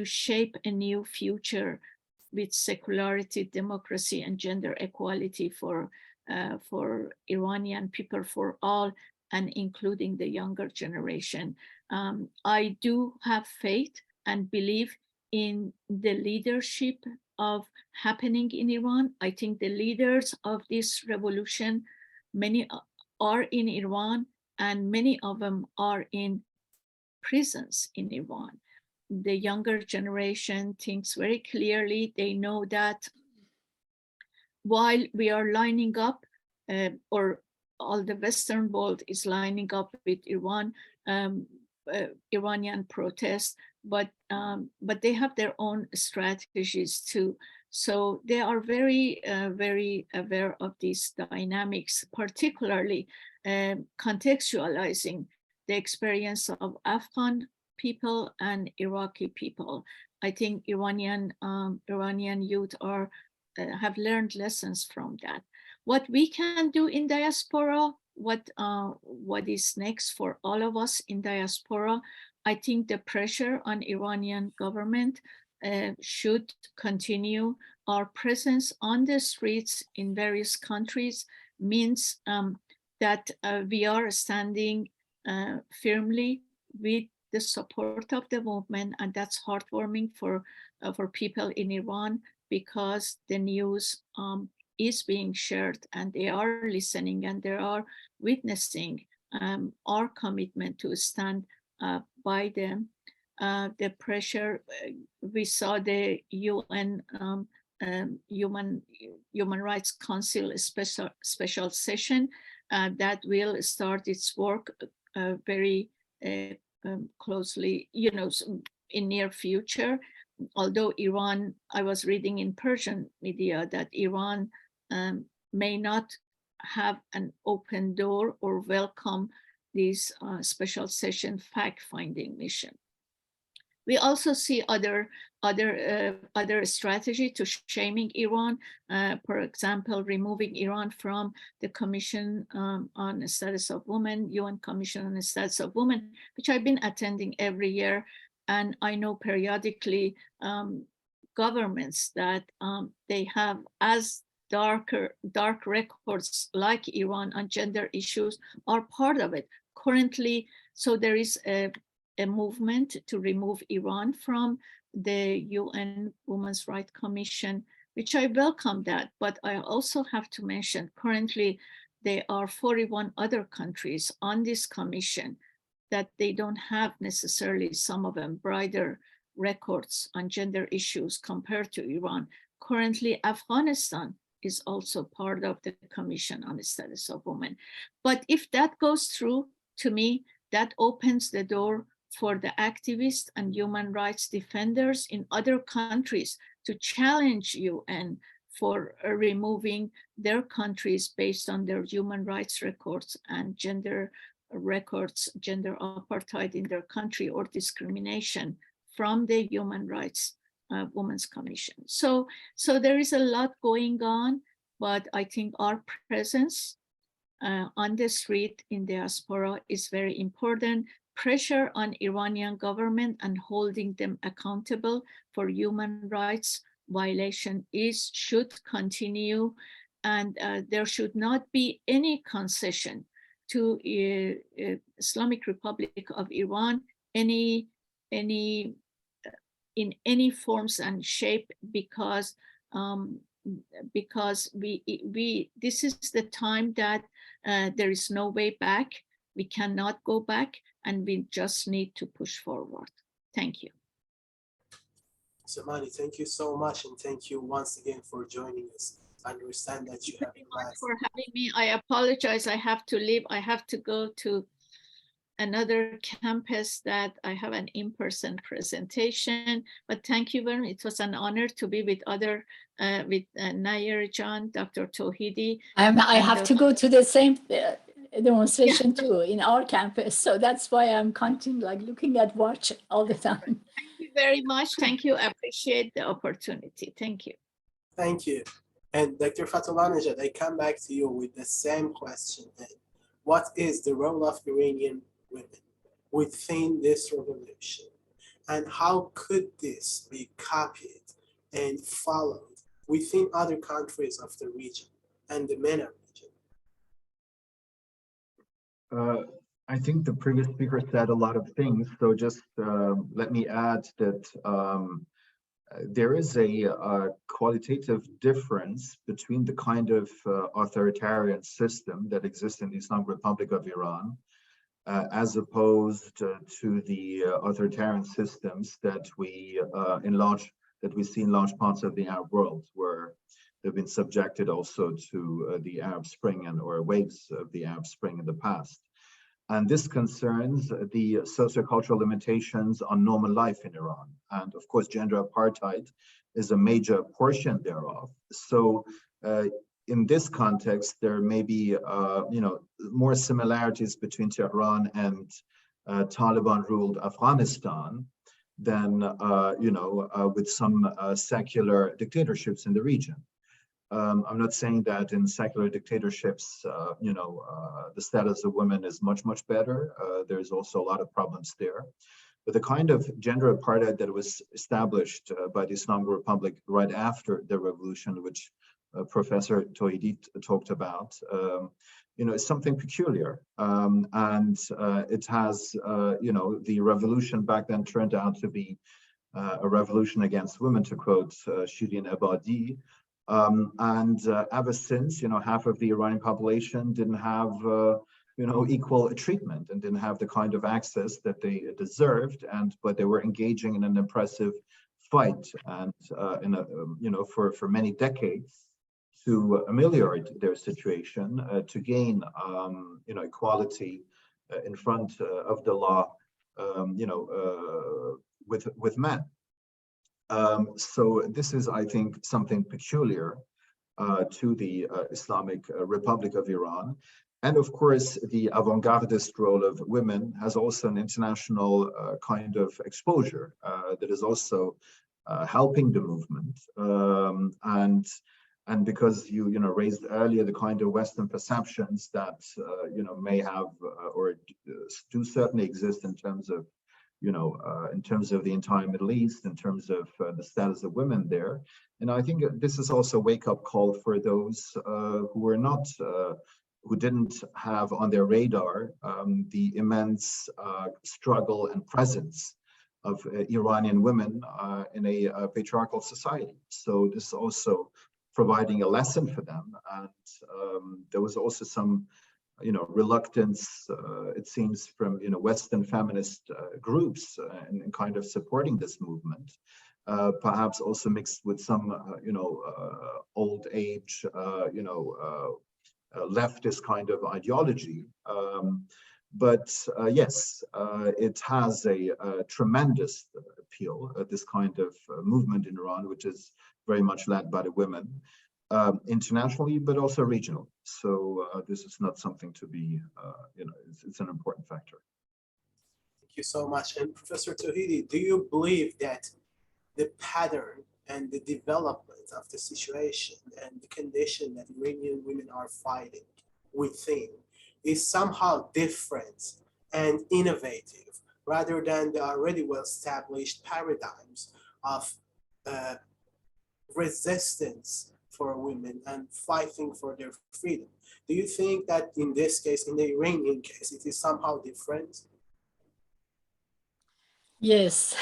shape a new future with secularity, democracy, and gender equality for Iranian people, for all, and including the younger generation. I do have faith and believe in the leadership of happening in Iran. I think the leaders of this revolution, many are in Iran, and many of them are in prisons in Iran. The younger generation thinks very clearly. They know that while we are lining up, or all the Western world is lining up with Iranian protests, but they have their own strategies too. So they are very, very aware of these dynamics, particularly contextualizing the experience of Afghan people and Iraqi people. I think Iranian youth have learned lessons from that. What we can do in diaspora, what is next for all of us in diaspora, I think the pressure on Iranian government should continue. Our presence on the streets in various countries means that we are standing firmly with the support of the movement, and that's heartwarming for people in Iran, because the news is being shared and they are listening and they are witnessing our commitment to stand by them. The pressure, we saw the UN Human Rights Council special session that will start its work very closely, in near future. Although Iran, I was reading in Persian media that Iran may not have an open door or welcome this special session fact-finding mission. We also see other strategy to shaming Iran. For example, removing Iran from the Commission on the Status of Women, UN Commission on the Status of Women, which I've been attending every year. And I know periodically governments that they have as dark records like Iran on gender issues are part of it currently. So there is a movement to remove Iran from the UN Women's Rights Commission, which I welcome that. But I also have to mention currently there are 41 other countries on this commission that they don't have necessarily, some of them, brighter records on gender issues compared to Iran. Currently, Afghanistan is also part of the Commission on the Status of Women. But if that goes through, to me, that opens the door for the activists and human rights defenders in other countries to challenge UN for removing their countries based on their human rights records and gender records, gender apartheid in their country or discrimination from the Human Rights Women's Commission. So there is a lot going on, but I think our presence on the street in diaspora is very important. Pressure on Iranian government and holding them accountable for human rights violation should continue, and there should not be any concession to Islamic Republic of Iran in any forms and shape, because this is the time that there is no way back. We cannot go back, and we just need to push forward. Thank you. Zamani, thank you so much, and thank you once again for joining us. I understand that you have Thank you very much for having me. I apologize, I have to leave. I have to go to another campus that I have an in-person presentation, but thank you very much. It was an honor to be with with Nair Jan, Dr. Tawhidi. I have to go to the same demonstration too in our campus, so that's why I'm continuing, like looking at watch all the time. Thank you very much. Thank you. I appreciate the opportunity. Thank you. Thank you. And Dr. Fatullah Najad, I come back to you with the same question. What is the role of Iranian women within this revolution? And how could this be copied and followed within other countries of the region and the MENA region? I think the previous speaker said a lot of things, so just let me add that there is a qualitative difference between the kind of authoritarian system that exists in the Islamic Republic of Iran as opposed to the authoritarian systems that we see in large parts of the Arab world, where they've been subjected also to the Arab Spring or waves of the Arab Spring in the past. And this concerns the sociocultural limitations on normal life in Iran. And of course, gender apartheid is a major portion thereof. So in this context, there may be more similarities between Tehran and Taliban-ruled Afghanistan than with some secular dictatorships in the region. I'm not saying that in secular dictatorships, the status of women is much, much better. There's also a lot of problems there. But the kind of gender apartheid that was established by the Islamic Republic right after the revolution, which Professor Tawhidi talked about, is something peculiar. And it has, the revolution back then turned out to be a revolution against women, to quote Shirin Ebadi. And ever since, half of the Iranian population didn't have, equal treatment and didn't have the kind of access that they deserved, but they were engaging in an oppressive fight and for many decades to ameliorate their situation, to gain, equality in front of the law, with men. So this is, I think, something peculiar to the Islamic Republic of Iran. And of course, the avant-gardist role of women has also an international kind of exposure that is also helping the movement. And because you raised earlier the kind of Western perceptions that may have or do certainly exist in terms of the entire Middle East, in terms of the status of women there. And I think this is also a wake-up call for those who didn't have on their radar the immense struggle and presence of Iranian women in a patriarchal society. So this is also providing a lesson for them. And there was also some reluctance, it seems, from Western feminist groups in kind of supporting this movement, perhaps also mixed with some old age leftist kind of ideology. But yes, it has a tremendous appeal, this kind of movement in Iran, which is very much led by the women, internationally, but also regional. So this is not something to be, it's an important factor. Thank you so much. And Professor Tauhidi, do you believe that the pattern and the development of the situation and the condition that Iranian women are fighting within is somehow different and innovative rather than the already well-established paradigms of resistance for women and fighting for their freedom? Do you think that in this case, in the Iranian case, it is somehow different? Yes.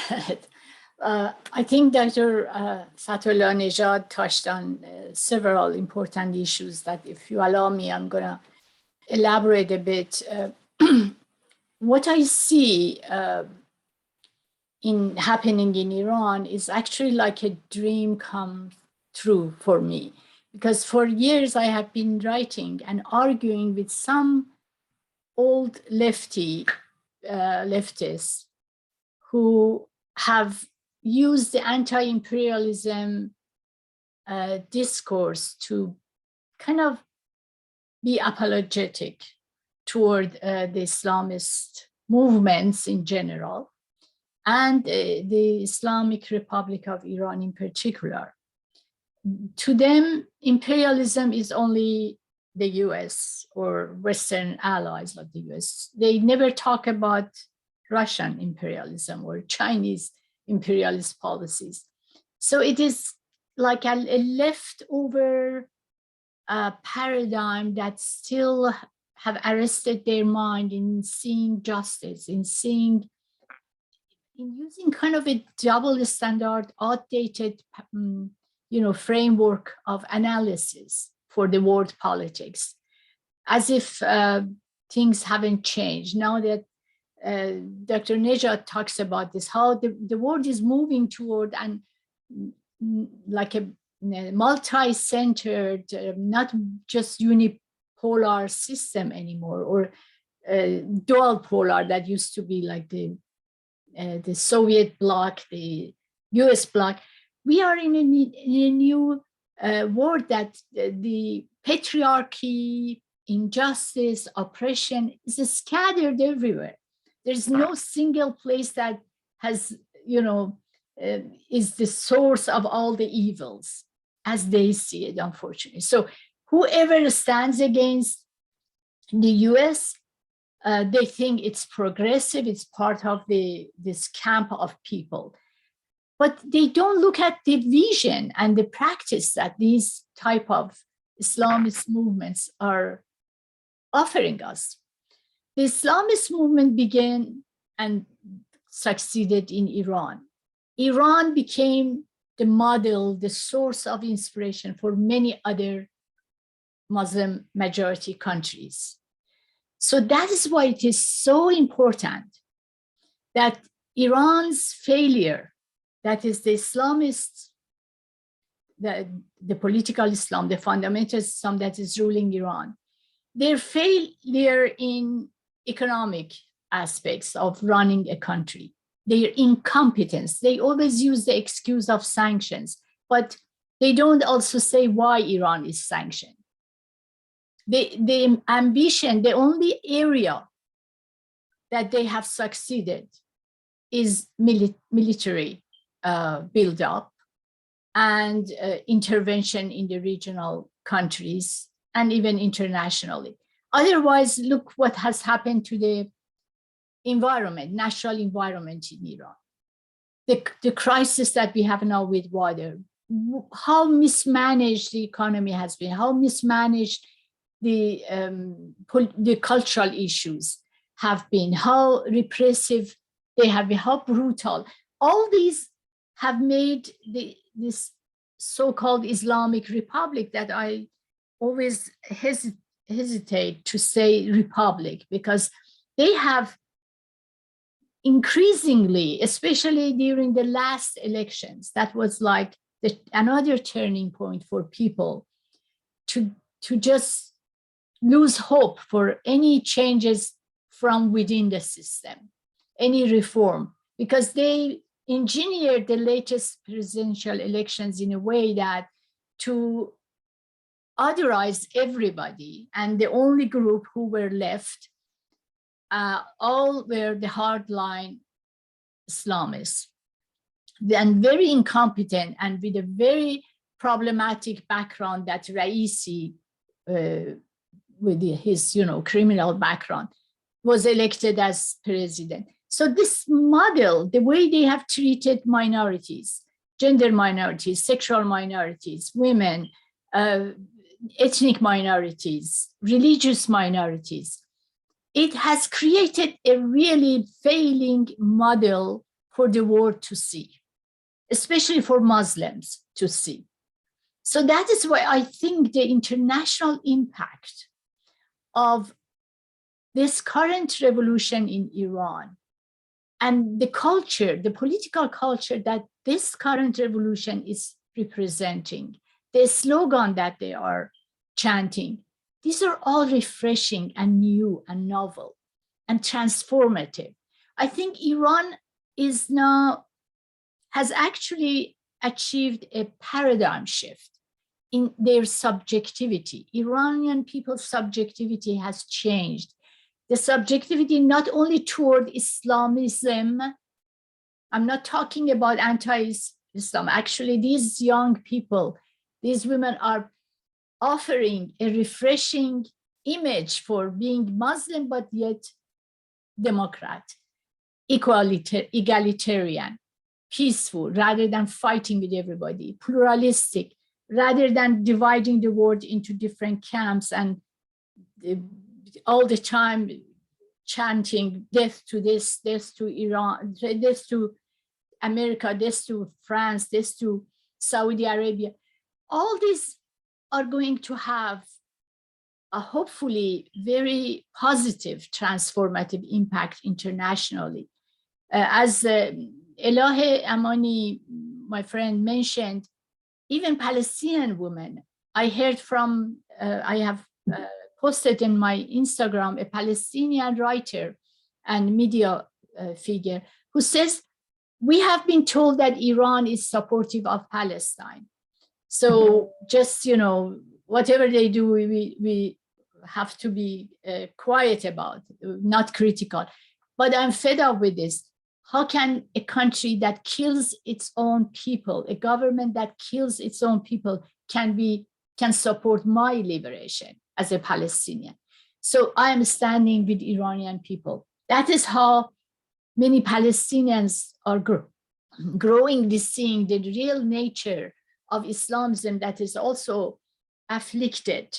I think Dr. Fatullah Nejad touched on several important issues that, if you allow me, I'm going to elaborate a bit. What I see happening in Iran is actually like a dream come true for me, because for years I have been writing and arguing with some old leftists who have used the anti-imperialism discourse to kind of be apologetic toward the Islamist movements in general, and the Islamic Republic of Iran in particular. To them, imperialism is only the US or Western allies like the US. They never talk about Russian imperialism or Chinese imperialist policies. So it is like a leftover paradigm that still have arrested their mind in seeing justice, in using kind of a double standard, outdated, framework of analysis for the world politics, as if things haven't changed. Now that Dr. Nejad talks about this, how the world is moving toward like a multi-centered, not just unipolar system anymore, or dual polar that used to be like the Soviet bloc, the US bloc. We are in a new world that the patriarchy, injustice, oppression is scattered everywhere. There's no single place that has, is the source of all the evils as they see it, unfortunately. So whoever stands against the US, they think it's progressive, it's part of this camp of people. But they don't look at the vision and the practice that these type of Islamist movements are offering us. The Islamist movement began and succeeded in Iran. Iran became the model, the source of inspiration for many other Muslim majority countries. So that is why it is so important that Iran's failure, that is the Islamists, the political Islam, the fundamental Islam that is ruling Iran, their failure in economic aspects of running a country, their incompetence. They always use the excuse of sanctions, but they don't also say why Iran is sanctioned. The ambition, the only area that they have succeeded is military build-up and intervention in the regional countries and even internationally. Otherwise, look what has happened to the environment, natural environment in Iran. The crisis that we have now with water, how mismanaged the economy has been, how mismanaged the cultural issues have been, how repressive they have been, how brutal. All these have made this so-called Islamic Republic that I always hesitate to say republic, because they have increasingly, especially during the last elections, that was like another turning point for people to just lose hope for any changes from within the system, any reform, because they engineered the latest presidential elections in a way that to otherize everybody, and the only group who were left all were the hardline Islamists, and very incompetent and with a very problematic background that Raisi, with his criminal background, was elected as president. So this model, the way they have treated minorities, gender minorities, sexual minorities, women, ethnic minorities, religious minorities, it has created a really failing model for the world to see, especially for Muslims to see. So that is why I think the international impact of this current revolution in Iran and the culture, the political culture that this current revolution is representing, the slogan that they are chanting, these are all refreshing and new and novel and transformative. I think Iran has actually achieved a paradigm shift in their subjectivity. Iranian people's subjectivity has changed. The subjectivity not only toward Islamism, I'm not talking about anti-Islam. Actually, these young people, these women are offering a refreshing image for being Muslim, but yet democrat, egalitarian, peaceful, rather than fighting with everybody, pluralistic, rather than dividing the world into different camps and all the time chanting death to this, death to Iran, death to America, death to France, death to Saudi Arabia. All these are going to have a hopefully very positive transformative impact internationally. As Elahe Amani, my friend, mentioned, even Palestinian women, I heard from, I have posted in my Instagram, a Palestinian writer and media figure who says, we have been told that Iran is supportive of Palestine. So just, whatever they do, we have to be quiet about, not critical. But I'm fed up with this. How can a country that kills its own people, a government that kills its own people, can support my liberation as a Palestinian? So I am standing with Iranian people. That is how many Palestinians are growingly seeing the real nature of Islamism that is also afflicted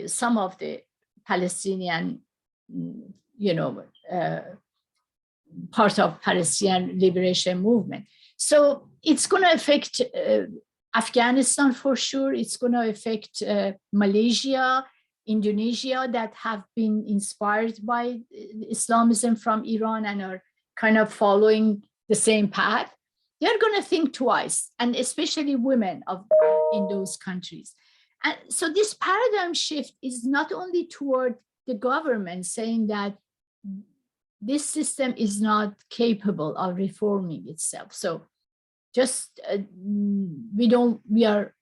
some of the Palestinian, part of Palestinian liberation movement. So it's going to affect Afghanistan for sure. It's going to affect Malaysia, Indonesia, that have been inspired by Islamism from Iran and are kind of following the same path. They're going to think twice, and especially women in those countries. And so this paradigm shift is not only toward the government saying that this system is not capable of reforming itself. So just we are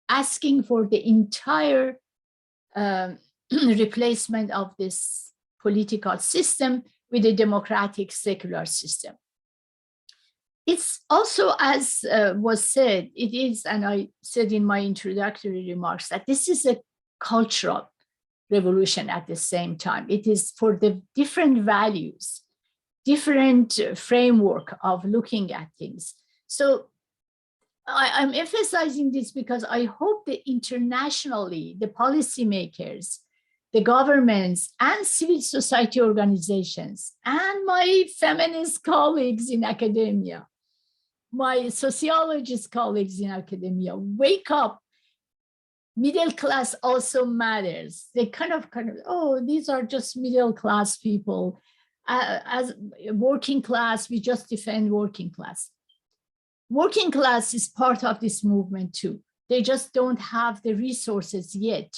asking for the entire replacement of this political system with a democratic secular system. It's also, as was said, it is, and I said in my introductory remarks, that this is a cultural revolution at the same time. It is for the different values, different framework of looking at things. So I'm emphasizing this because I hope that internationally, the policymakers, the governments, and civil society organizations, and my feminist colleagues in academia, my sociologist colleagues in academia, wake up middle class also matters. They kind of, oh, these are just middle class people. As working class, we just defend working class. Working class is part of this movement too. They just don't have the resources yet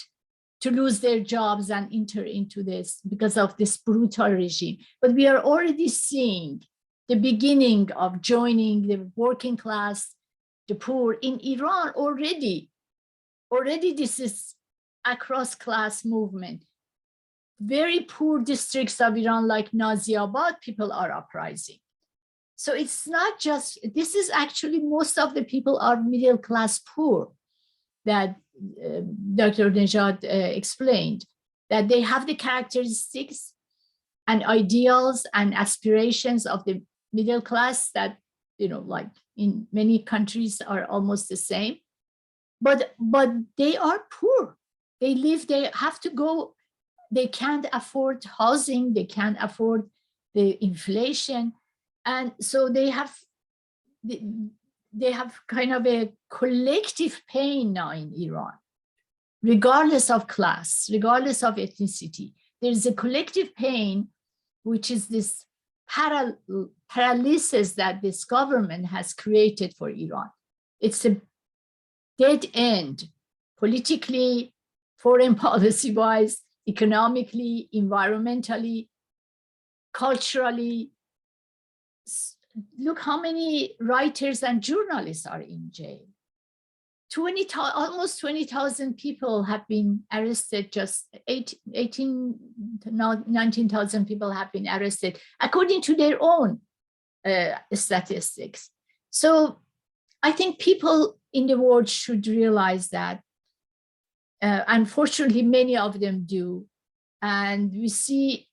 to lose their jobs and enter into this because of this brutal regime. But we are already seeing the beginning of joining the working class, the poor in Iran already. Already this is across class movement. Very poor districts of Iran like Naziabad, people are uprising. So it's not just, this is actually most of the people are middle class poor that Dr. Nejad explained, that they have the characteristics and ideals and aspirations of the middle class that, like in many countries are almost the same, but they are poor. They live, they have to go, they can't afford housing, they can't afford the inflation. And so they have kind of a collective pain now in Iran, regardless of class, regardless of ethnicity. There's a collective pain, which is this paralysis that this government has created for Iran. It's a dead end, politically, foreign policy-wise, economically, environmentally, culturally. Look how many writers and journalists are in jail. Almost 20,000 people have been arrested, just 19,000 people have been arrested, according to their own statistics. So I think people in the world should realize that, unfortunately, many of them do. And we see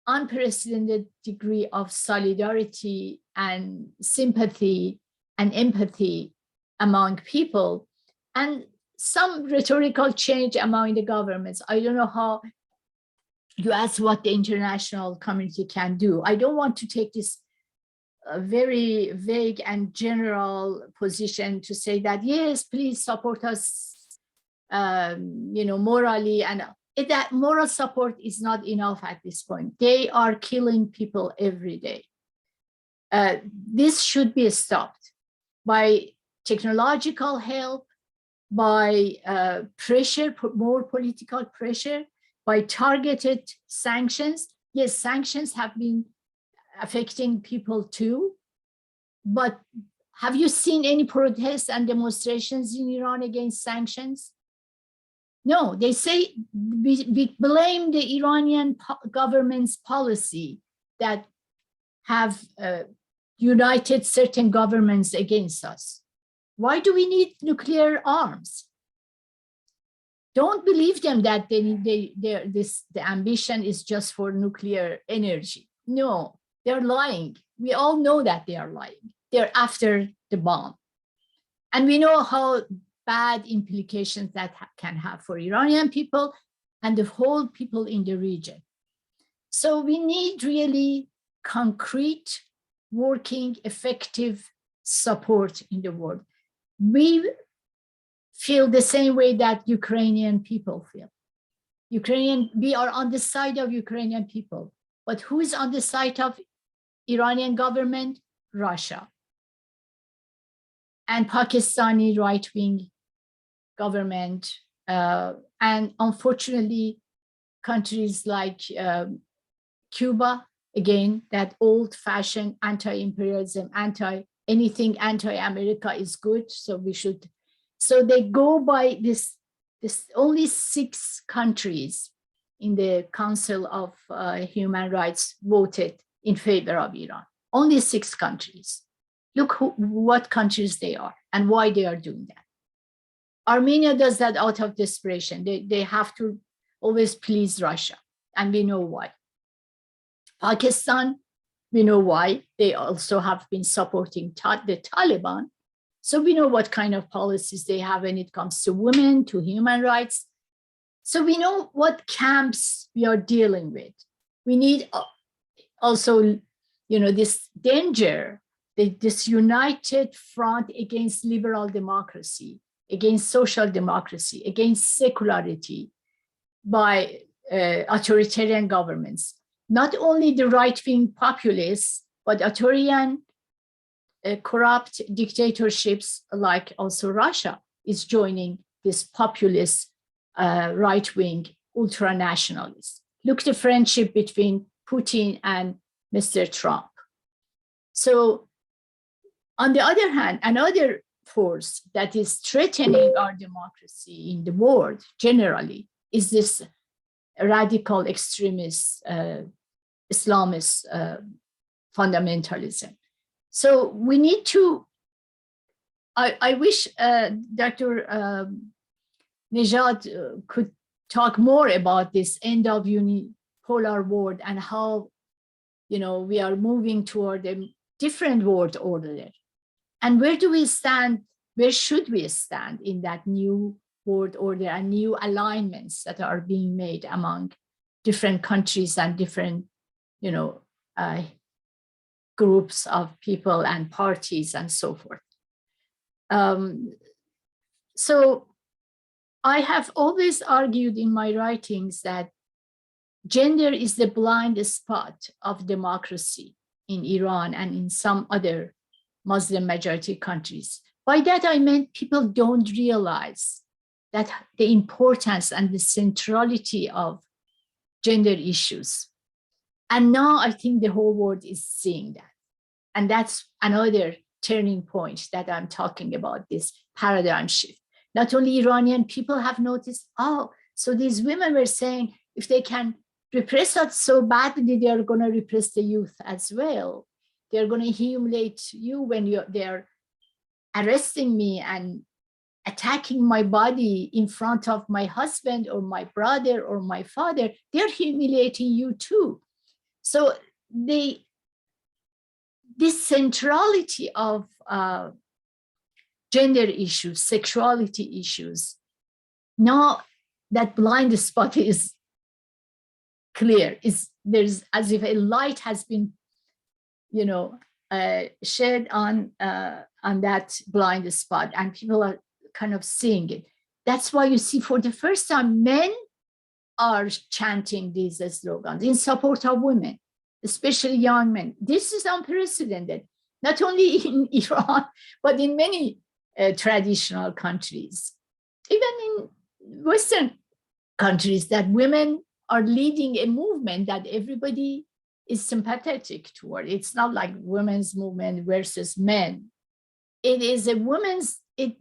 unprecedented degree of solidarity and sympathy and empathy among people, and some rhetorical change among the governments. I don't know how you ask what the international community can do. I don't want to take this very vague and general position to say that, yes, please support us, morally, and that moral support is not enough at this point. They are killing people every day. This should be stopped by technological help, by pressure, more political pressure, by targeted sanctions. Yes, sanctions have been affecting people too, but have you seen any protests and demonstrations in Iran against sanctions? No, they say we blame the Iranian government's policy that have united certain governments against us. Why do we need nuclear arms? Don't believe them that the ambition is just for nuclear energy. No, they're lying. We all know that they are lying. They're after the bomb. And we know how bad implications that can have for Iranian people and the whole people in the region. So we need really concrete, working, effective support in the world. We feel the same way that Ukrainian people feel. We are on the side of Ukrainian people, but who is on the side of Iranian government? Russia and Pakistani right-wing government, and unfortunately, countries like Cuba, again, that old-fashioned anti-imperialism, anything anti-America is good, so we should. So they go by this only 6 countries in the Council of Human Rights voted in favor of Iran. Only 6 countries. Look what countries they are and why they are doing that. Armenia does that out of desperation. They have to always please Russia, and we know why. Pakistan, we know why. They also have been supporting the Taliban. So we know what kind of policies they have when it comes to women, to human rights. So we know what camps we are dealing with. We need also, this danger, this united front against liberal democracy, against social democracy, against secularity by authoritarian governments. Not only the right-wing populists, but authoritarian, corrupt dictatorships like also Russia is joining this populist right-wing ultranationalists. Look at the friendship between Putin and Mr. Trump. So on the other hand, another force that is threatening our democracy in the world generally is this radical extremist Islamist fundamentalism. So we need to, I wish Dr. Nejad could talk more about this end of unipolar world and how, we are moving toward a different world order. And where do we stand? Where should we stand in that new world order and new alignments that are being made among different countries and different, groups of people and parties and so forth. So I have always argued in my writings that gender is the blind spot of democracy in Iran and in some other Muslim majority countries. By that, I meant people don't realize that the importance and the centrality of gender issues. And now I think the whole world is seeing that. And that's another turning point that I'm talking about, this paradigm shift. Not only Iranian people have noticed, so these women were saying, if they can repress us so badly, they are going to repress the youth as well. They're going to humiliate you when they're arresting me and attacking my body in front of my husband or my brother or my father. They're humiliating you too. So this centrality of gender issues, sexuality issues, now that blind spot is clear. There's as if a light has been, shed on that blind spot, and people are kind of seeing it. That's why you see, for the first time, men are chanting these slogans in support of women, especially young men. This is unprecedented, not only in Iran, but in many traditional countries, even in Western countries, that women are leading a movement that everybody is sympathetic toward. It's not like women's movement versus men. It is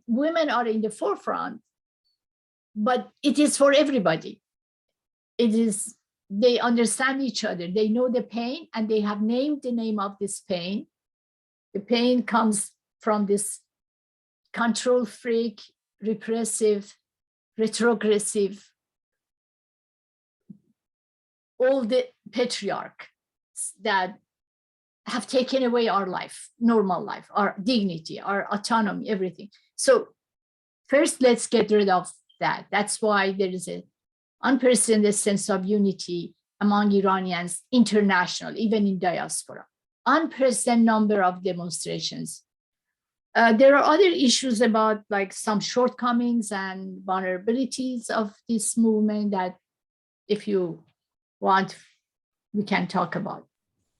women are in the forefront, but it is for everybody. They understand each other. They know the pain, and they have named the name of this pain. The pain comes from this control freak, repressive, retrogressive, all the patriarchs that have taken away our life, normal life, our dignity, our autonomy, everything. So first, let's get rid of that. That's why there is an unprecedented sense of unity among Iranians internationally, even in diaspora. Unprecedented number of demonstrations. There are other issues about like some shortcomings and vulnerabilities of this movement that, if you want, we can talk about.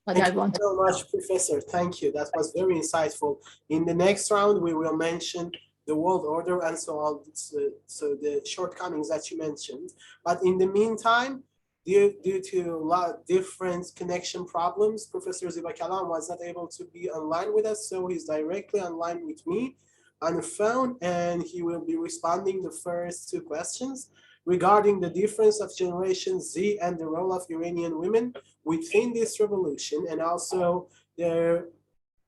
But Thank you so much, Professor. Thank you. That was very insightful. In the next round, we will mention the world order and so on, so the shortcomings that you mentioned. But in the meantime, due to a lot of different connection problems, Professor Zibakalam was not able to be online with us, so he's directly online with me on the phone, and he will be responding the first two questions regarding the difference of Generation Z and the role of Iranian women within this revolution, and also their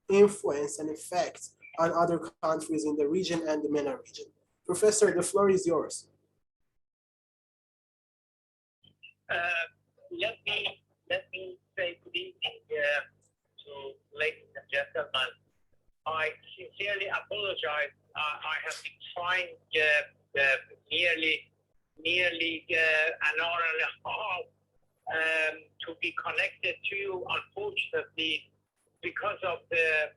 influence and effect on other countries in the region and the MENA region. Professor, the floor is yours. Let me say good evening to ladies and gentlemen. I sincerely apologize. I have been trying nearly an hour and a half to be connected to you. Unfortunately, because of the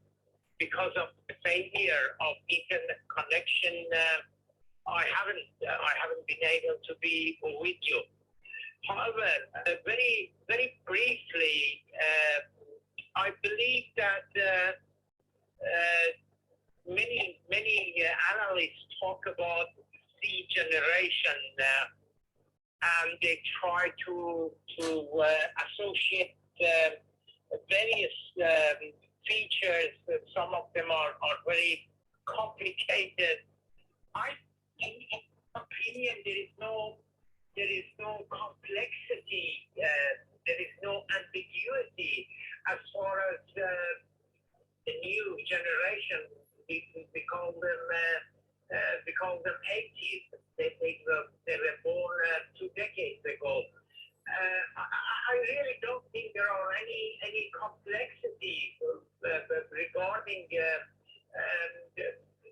failure of internet connection I haven't been able to be with you. However, very briefly, I believe that many analysts talk about Z generation, and they try to associate various features. Some of them are very complicated. In my opinion, there is no complexity, there is no ambiguity as far as the new generation. We call them 80s. They were born 2 decades ago. I really don't think there are any complexity regarding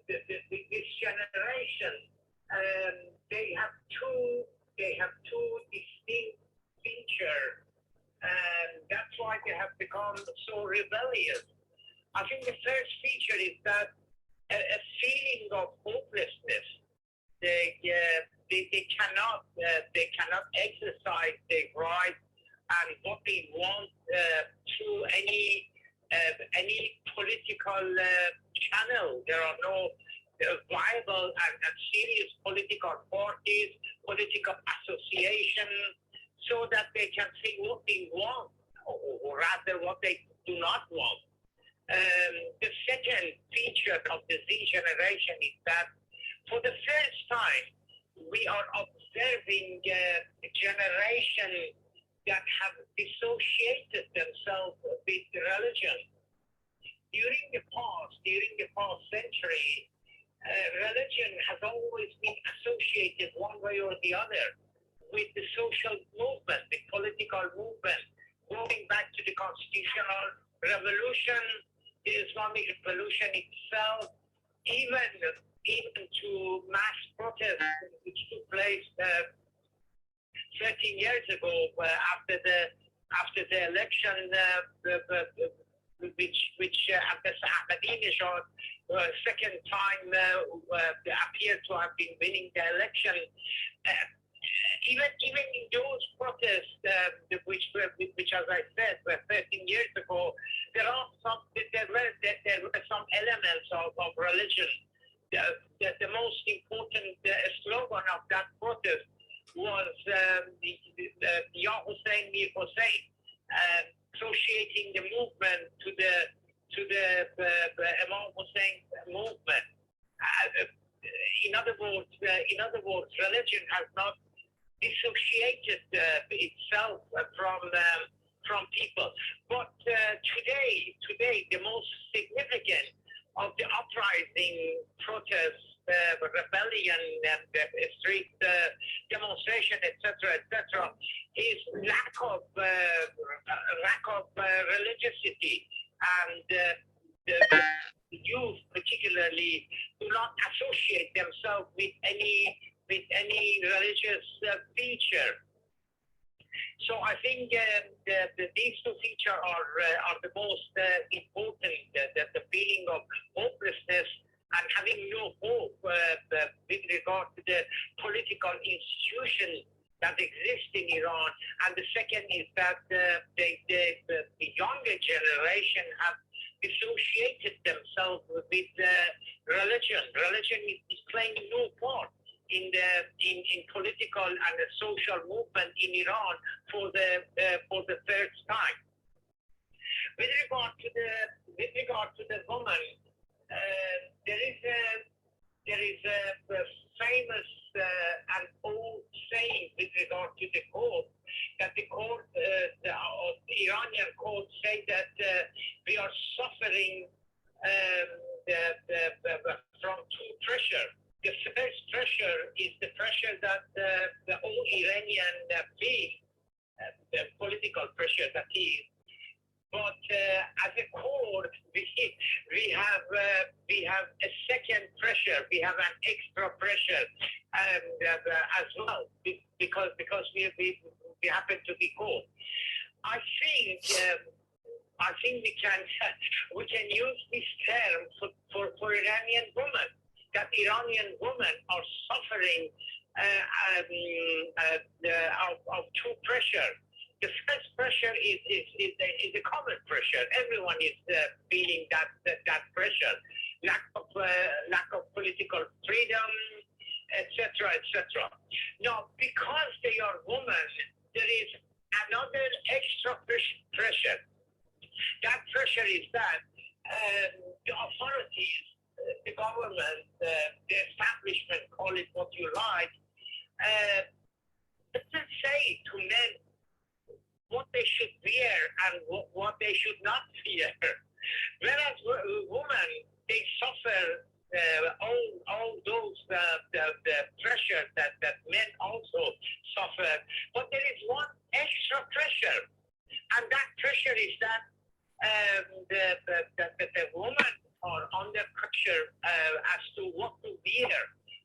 this generation. They have two distinct features, and that's why they have become so rebellious. I think the first feature is that a feeling of hopelessness. They cannot exercise their right and what they want through any political channel. There are no viable and serious political parties, political associations, so that they can say what they want, or rather what they do not want. The second feature of the Z generation is that for the first time, we are observing a generation that have dissociated themselves with religion. During the past century, religion has always been associated one way or the other with the social movement, the political movement, going back to the constitutional revolution, the Islamic revolution itself, even to mass protests which took place 13 years ago after the election, which Ahmadinejad second time appeared to have been winning the election. Even in those protests, which as I said were 13 years ago, there were some elements of religion. The most important slogan of that protest was Ya Hussein Mir Hussein, associating the movement to the Imam Hussein movement. In other words, religion has not dissociated itself from people. But today, the most significant of the uprising, protests, rebellion, street demonstration, etc., is lack of religiosity, and the youth particularly do not associate themselves with any religious feature. So I think these two features are the most important. The feeling of hopelessness and having no hope with regard to the political institutions that exist in Iran. And the second is that the younger generation have dissociated themselves with religion. Religion is playing no part in political and the social movement in Iran for the first time. With regard to the woman, there is a famous and old saying with regard to the court, that the Iranian court say that we are suffering from two pressure. The first pressure is the pressure that the all Iranian feel, the political pressure that is. But as a court, we have a second pressure. We have an extra pressure, as well, because we happen to be court. I think we can use this term for Iranian women. that Iranian women are suffering of two pressure. The first pressure is a common pressure. Everyone is feeling that pressure, lack of political freedom, etc., etc. Now, because they are women, there is another extra pressure. That pressure is that the authorities, the government, the establishment, call it what you like, doesn't say to men what they should wear and what they should not wear. Whereas women, they suffer all those the pressure that men also suffer. But there is one extra pressure, and that pressure is that the women are under pressure as to what to wear,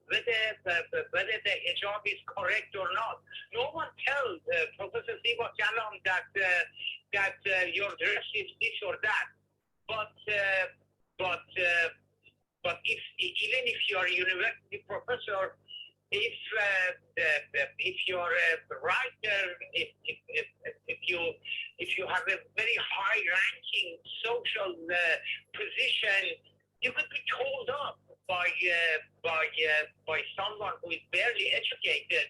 whether the hijab is correct or not. No one tells Professor Zibakalam that your dress is this or that. But if even if you are a university professor, if you're a writer, if you have a very high-ranking social position, you could be told up by someone who is barely educated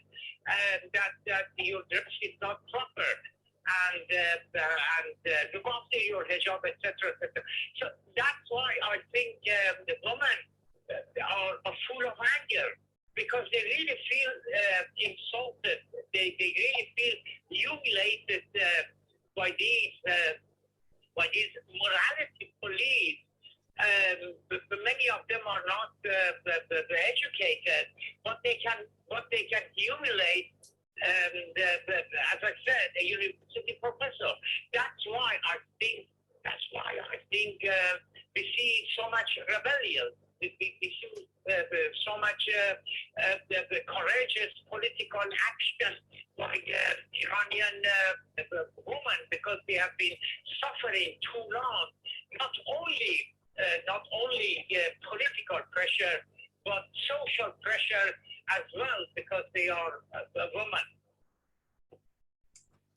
that your dress is not proper, and look after your hijab, etc., etc. So that's why I think the women are full of anger, because they really feel insulted. They really feel humiliated by these morality police. Many of them are not educated, but they can humiliate. As I said, a university professor. That's why I think we see so much rebellion. We see so much the courageous political action by Iranian women, because they have been suffering too long. Not only political pressure, but social pressure as well, because they are women.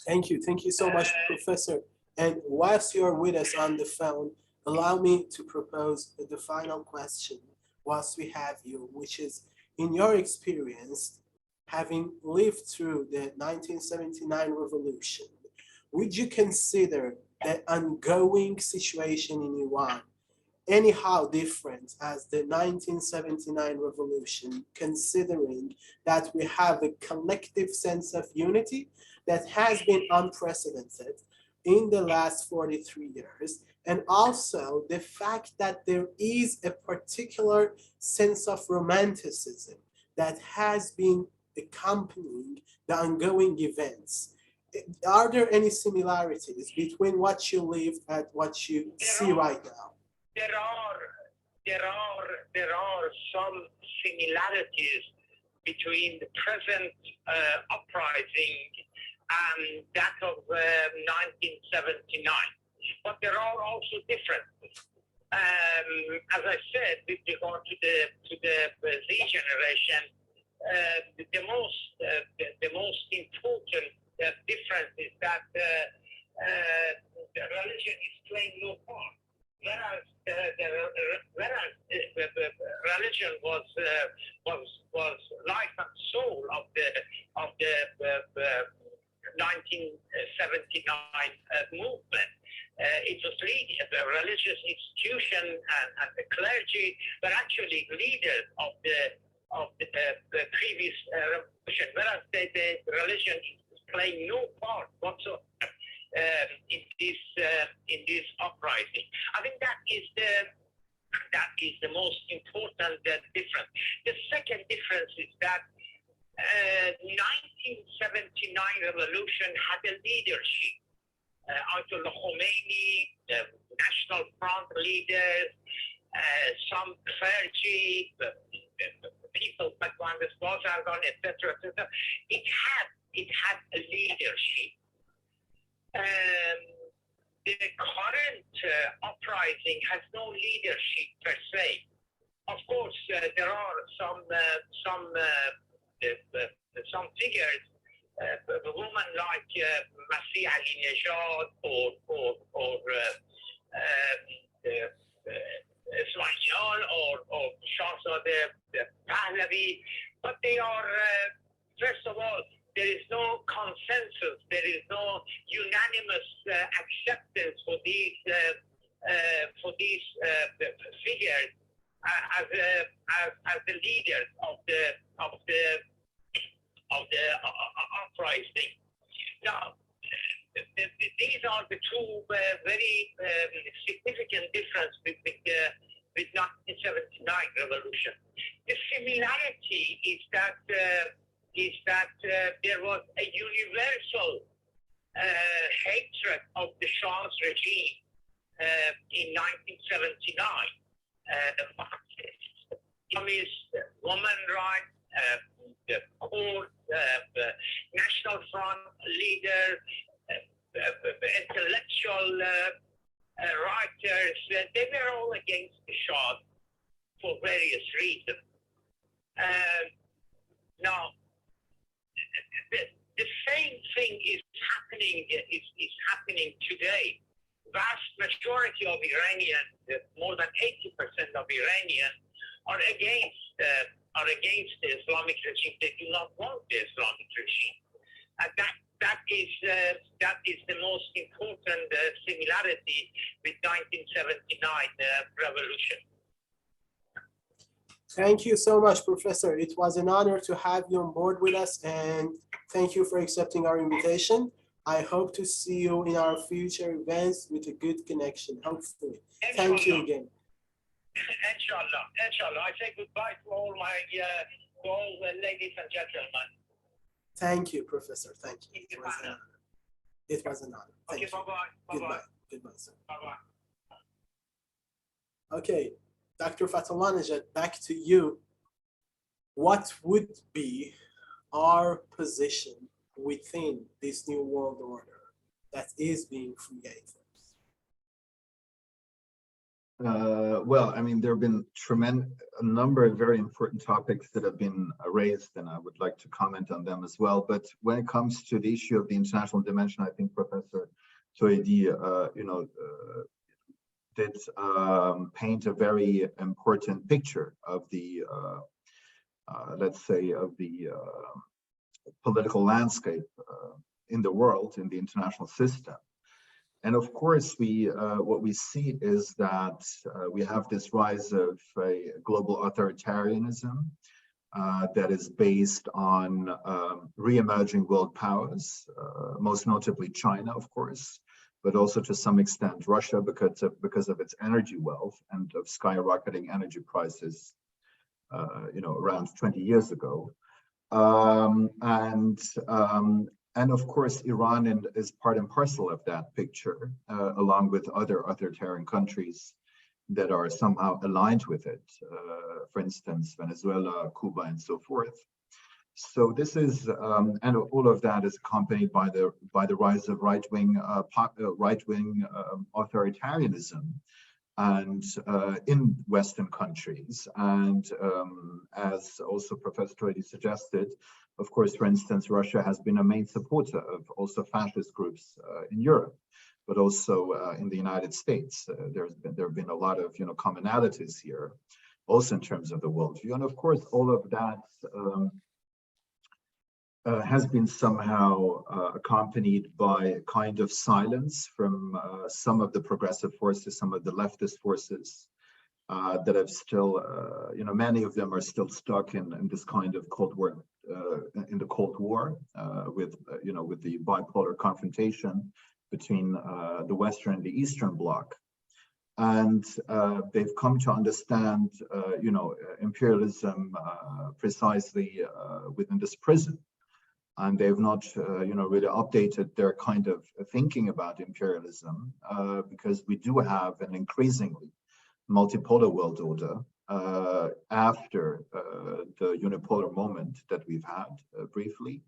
Thank you so much, Professor. And whilst you're with us on the phone, allow me to propose the final question whilst we have you, which is, in your experience, having lived through the 1979 revolution, would you consider the ongoing situation in Iran anyhow different as the 1979 revolution, considering that we have a collective sense of unity that has been unprecedented in the last 43 years, and also the fact that there is a particular sense of romanticism that has been accompanying the ongoing events? Are there any similarities between what you lived and what you see right now? There are some similarities between the present uprising and that of 1979, but there are also differences. As I said, with regard to the Z generation, the most important difference is that the religion is playing no part. Whereas the religion was life and soul of the 1979 movement. It was really a religious institution, and the clergy were actually leaders of the previous revolution. Whereas the religion is playing no part whatsoever in this uprising. I think that is the most important difference. The second difference is that 1979 revolution had a leadership. Ayatollah Khomeini, the National Front leaders, some clergy, people like Mohammed Bozargan, etc., etc. It had a leadership. The current uprising has no leadership per se. Of course, there are some figures, a woman like Masih Ali-Nejad or Ismail or Shahzadeh Pahlavi, but they are, first of all, there is no consensus, there is no unanimous acceptance for these figures as the leaders of the uprising. Now, these are the two very significant differences with 1979 revolution. The similarity is that there was a universal hatred of the Shah's regime in 1979. Islamist, women rights, the court, National Front leader, intellectual writers, they were all against the Shah for various reasons. Now, the same thing is happening today. Vast majority of Iranians, more than 80% of Iranians, are against the Islamic regime. They do not want the Islamic regime. That is the most important similarity with 1979 revolution. Thank you so much, Professor. It was an honor to have you on board with us, and thank you for accepting our invitation. I hope to see you in our future events with a good connection, hopefully. Inshallah. Thank you again. Inshallah. I say goodbye to all the ladies and gentlemen. Thank you, Professor. Thank you. It was an honor. Thank you. Bye-bye. Goodbye. Goodbye, sir. Bye-bye. Okay, Dr. Fatullah, back to you. What would be our position within this new world order that is being created? Well, I mean, there have been a number of very important topics that have been raised, and I would like to comment on them as well. But when it comes to the issue of the international dimension, I think Professor Toedi, did paint a very important picture of the, let's say, of the political landscape in the world, in the international system. And of course, what we see is that we have this rise of a global authoritarianism that is based on re-emerging world powers, most notably China, of course, but also to some extent Russia because of its energy wealth and of skyrocketing energy prices, around 20 years ago. And of course, Iran is part and parcel of that picture, along with other authoritarian countries that are somehow aligned with it. For instance, Venezuela, Cuba, and so forth. So this is, and all of that is accompanied by the rise of right-wing authoritarianism, and in Western countries. And as also Professor Toedi suggested, of course, for instance, Russia has been a main supporter of also fascist groups in Europe, but also in the United States. There have been a lot of commonalities here, also in terms of the worldview. And of course, all of that has been somehow accompanied by a kind of silence from some of the progressive forces, some of the leftist forces that have still, many of them are still stuck in this kind of Cold War, in the Cold War, with the bipolar confrontation between the Western and the Eastern Bloc. And they've come to understand, imperialism precisely within this prison. And they've not, really updated their kind of thinking about imperialism, because we do have an increasingly multipolar world order after the unipolar moment that we've had briefly.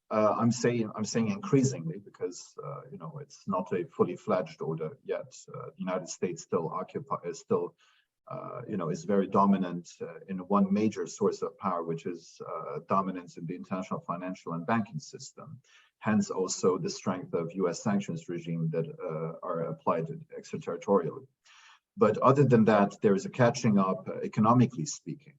I'm saying increasingly because it's not a fully fledged order yet. The United States still is very dominant in one major source of power, which is dominance in the international financial and banking system. Hence also the strength of US sanctions regime that are applied extraterritorially. But other than that, there is a catching up economically speaking.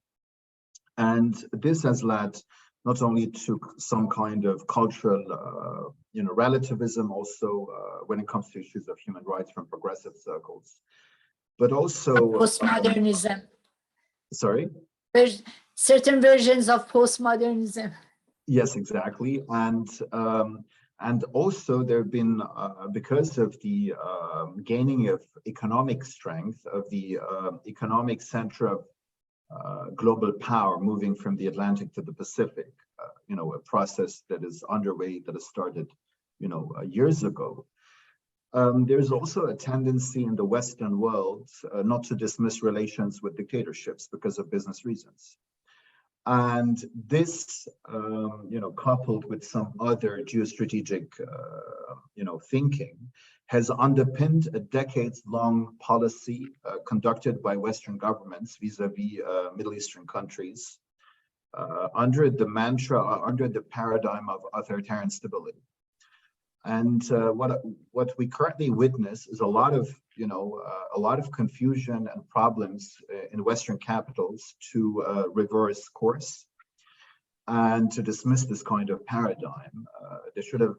And this has led not only to some kind of cultural, relativism also when it comes to issues of human rights from progressive circles, but also postmodernism. Sorry? Certain versions of postmodernism. Yes, exactly. And also there have been, because of the gaining of economic strength, of the economic center of global power moving from the Atlantic to the Pacific, a process that is underway, that has started, years ago. There's also a tendency in the Western world not to dismiss relations with dictatorships because of business reasons. And this, coupled with some other geostrategic, thinking, has underpinned a decades-long policy conducted by Western governments vis-a-vis Middle Eastern countries under the mantra, under the paradigm of authoritarian stability. And what we currently witness is a lot of confusion and problems in Western capitals to reverse course and to dismiss this kind of paradigm. They should have,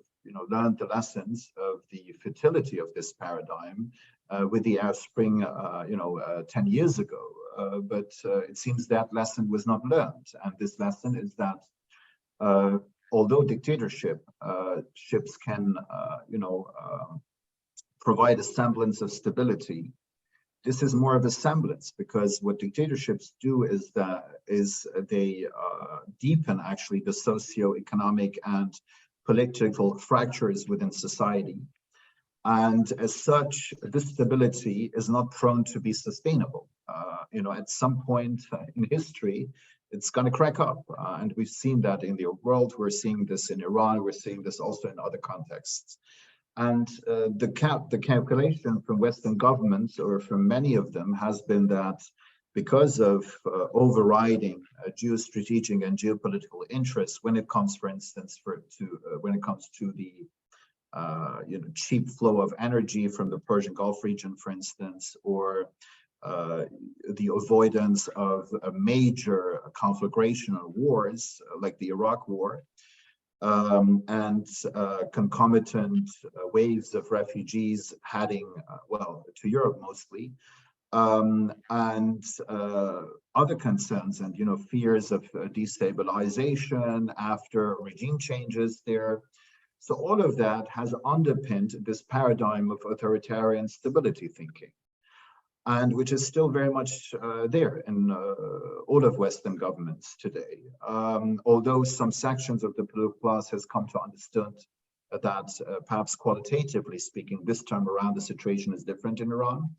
learned the lessons of the fertility of this paradigm with the Arab Spring, 10 years ago. But it seems that lesson was not learned, and this lesson is that. Although dictatorships can, provide a semblance of stability, this is more of a semblance, because what dictatorships do is they deepen actually the socio-economic and political fractures within society. And as such, this stability is not prone to be sustainable. At some point in history, it's going to crack up. And we've seen that in the world. We're seeing this in Iran. We're seeing this also in other contexts. And the calculation from Western governments, or from many of them, has been that because of overriding geostrategic and geopolitical interests, when it comes, for instance, when it comes to the cheap flow of energy from the Persian Gulf region, for instance, or the avoidance of a major conflagration of wars like the Iraq War, and concomitant waves of refugees heading, to Europe mostly, and other concerns and, fears of destabilization after regime changes there. So all of that has underpinned this paradigm of authoritarian stability thinking, and which is still very much there in all of Western governments today. Although some sections of the political class has come to understand that perhaps qualitatively speaking, this time around the situation is different in Iran.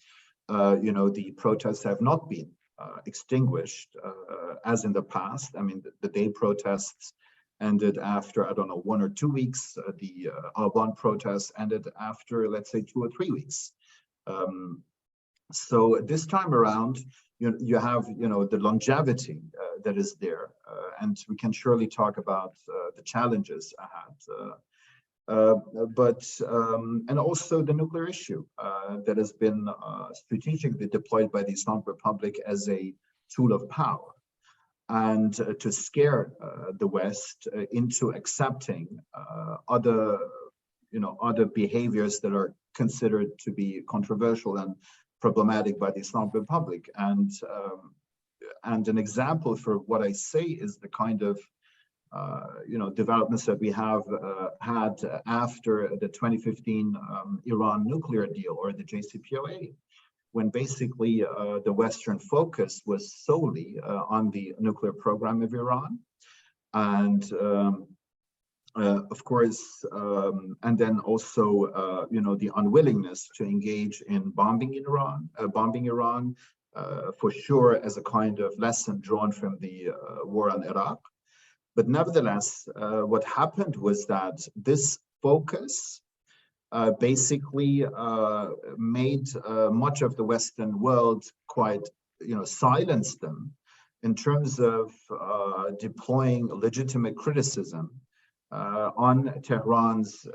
The protests have not been extinguished as in the past. I mean, the day protests ended after, 1 or 2 weeks. The Alban protests ended after, let's say, 2 or 3 weeks. So this time around, you have, the longevity that is there, and we can surely talk about the challenges ahead. And also the nuclear issue that has been strategically deployed by the Islamic Republic as a tool of power, and to scare the West into accepting other behaviors that are considered to be controversial and problematic by the Islamic Republic. And an example for what I say is the kind of developments that we have had after the 2015 Iran nuclear deal, or the JCPOA, when basically the Western focus was solely on the nuclear program of Iran. And of course, and then also, the unwillingness to engage in bombing Iran, for sure, as a kind of lesson drawn from the war on Iraq. But nevertheless, what happened was that this focus basically made much of the Western world quite silence them in terms of deploying legitimate criticism on Tehran's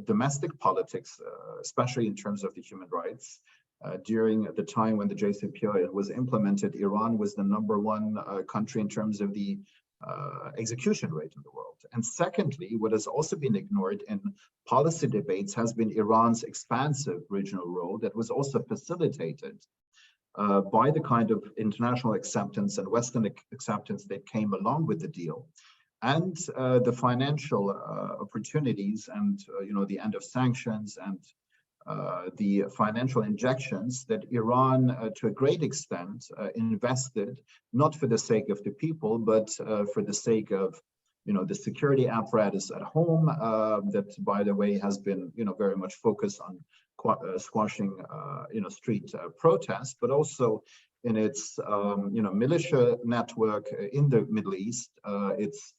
domestic politics, especially in terms of the human rights. During the time when the JCPOA was implemented, Iran was the #1 country in terms of the execution rate in the world. And secondly, what has also been ignored in policy debates has been Iran's expansive regional role that was also facilitated by the kind of international acceptance and Western acceptance that came along with the deal, and the financial opportunities and the end of sanctions and the financial injections that Iran, to a great extent, invested, not for the sake of the people, but for the sake of the security apparatus at home, that, by the way, has been very much focused on squashing street protests, but also in its militia network in the Middle East, its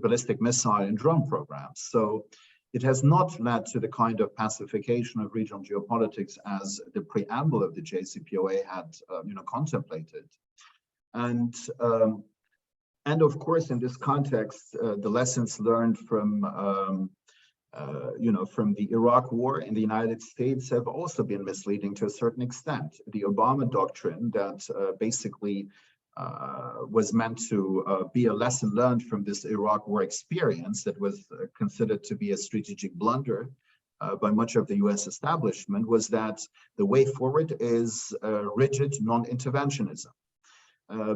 ballistic missile and drone programs. So it has not led to the kind of pacification of regional geopolitics as the preamble of the JCPOA had contemplated. And of course, in this context, the lessons learned from the Iraq War in the United States have also been misleading to a certain extent. The Obama doctrine that basically was meant to be a lesson learned from this Iraq War experience that was considered to be a strategic blunder by much of the US establishment, was that the way forward is rigid non-interventionism.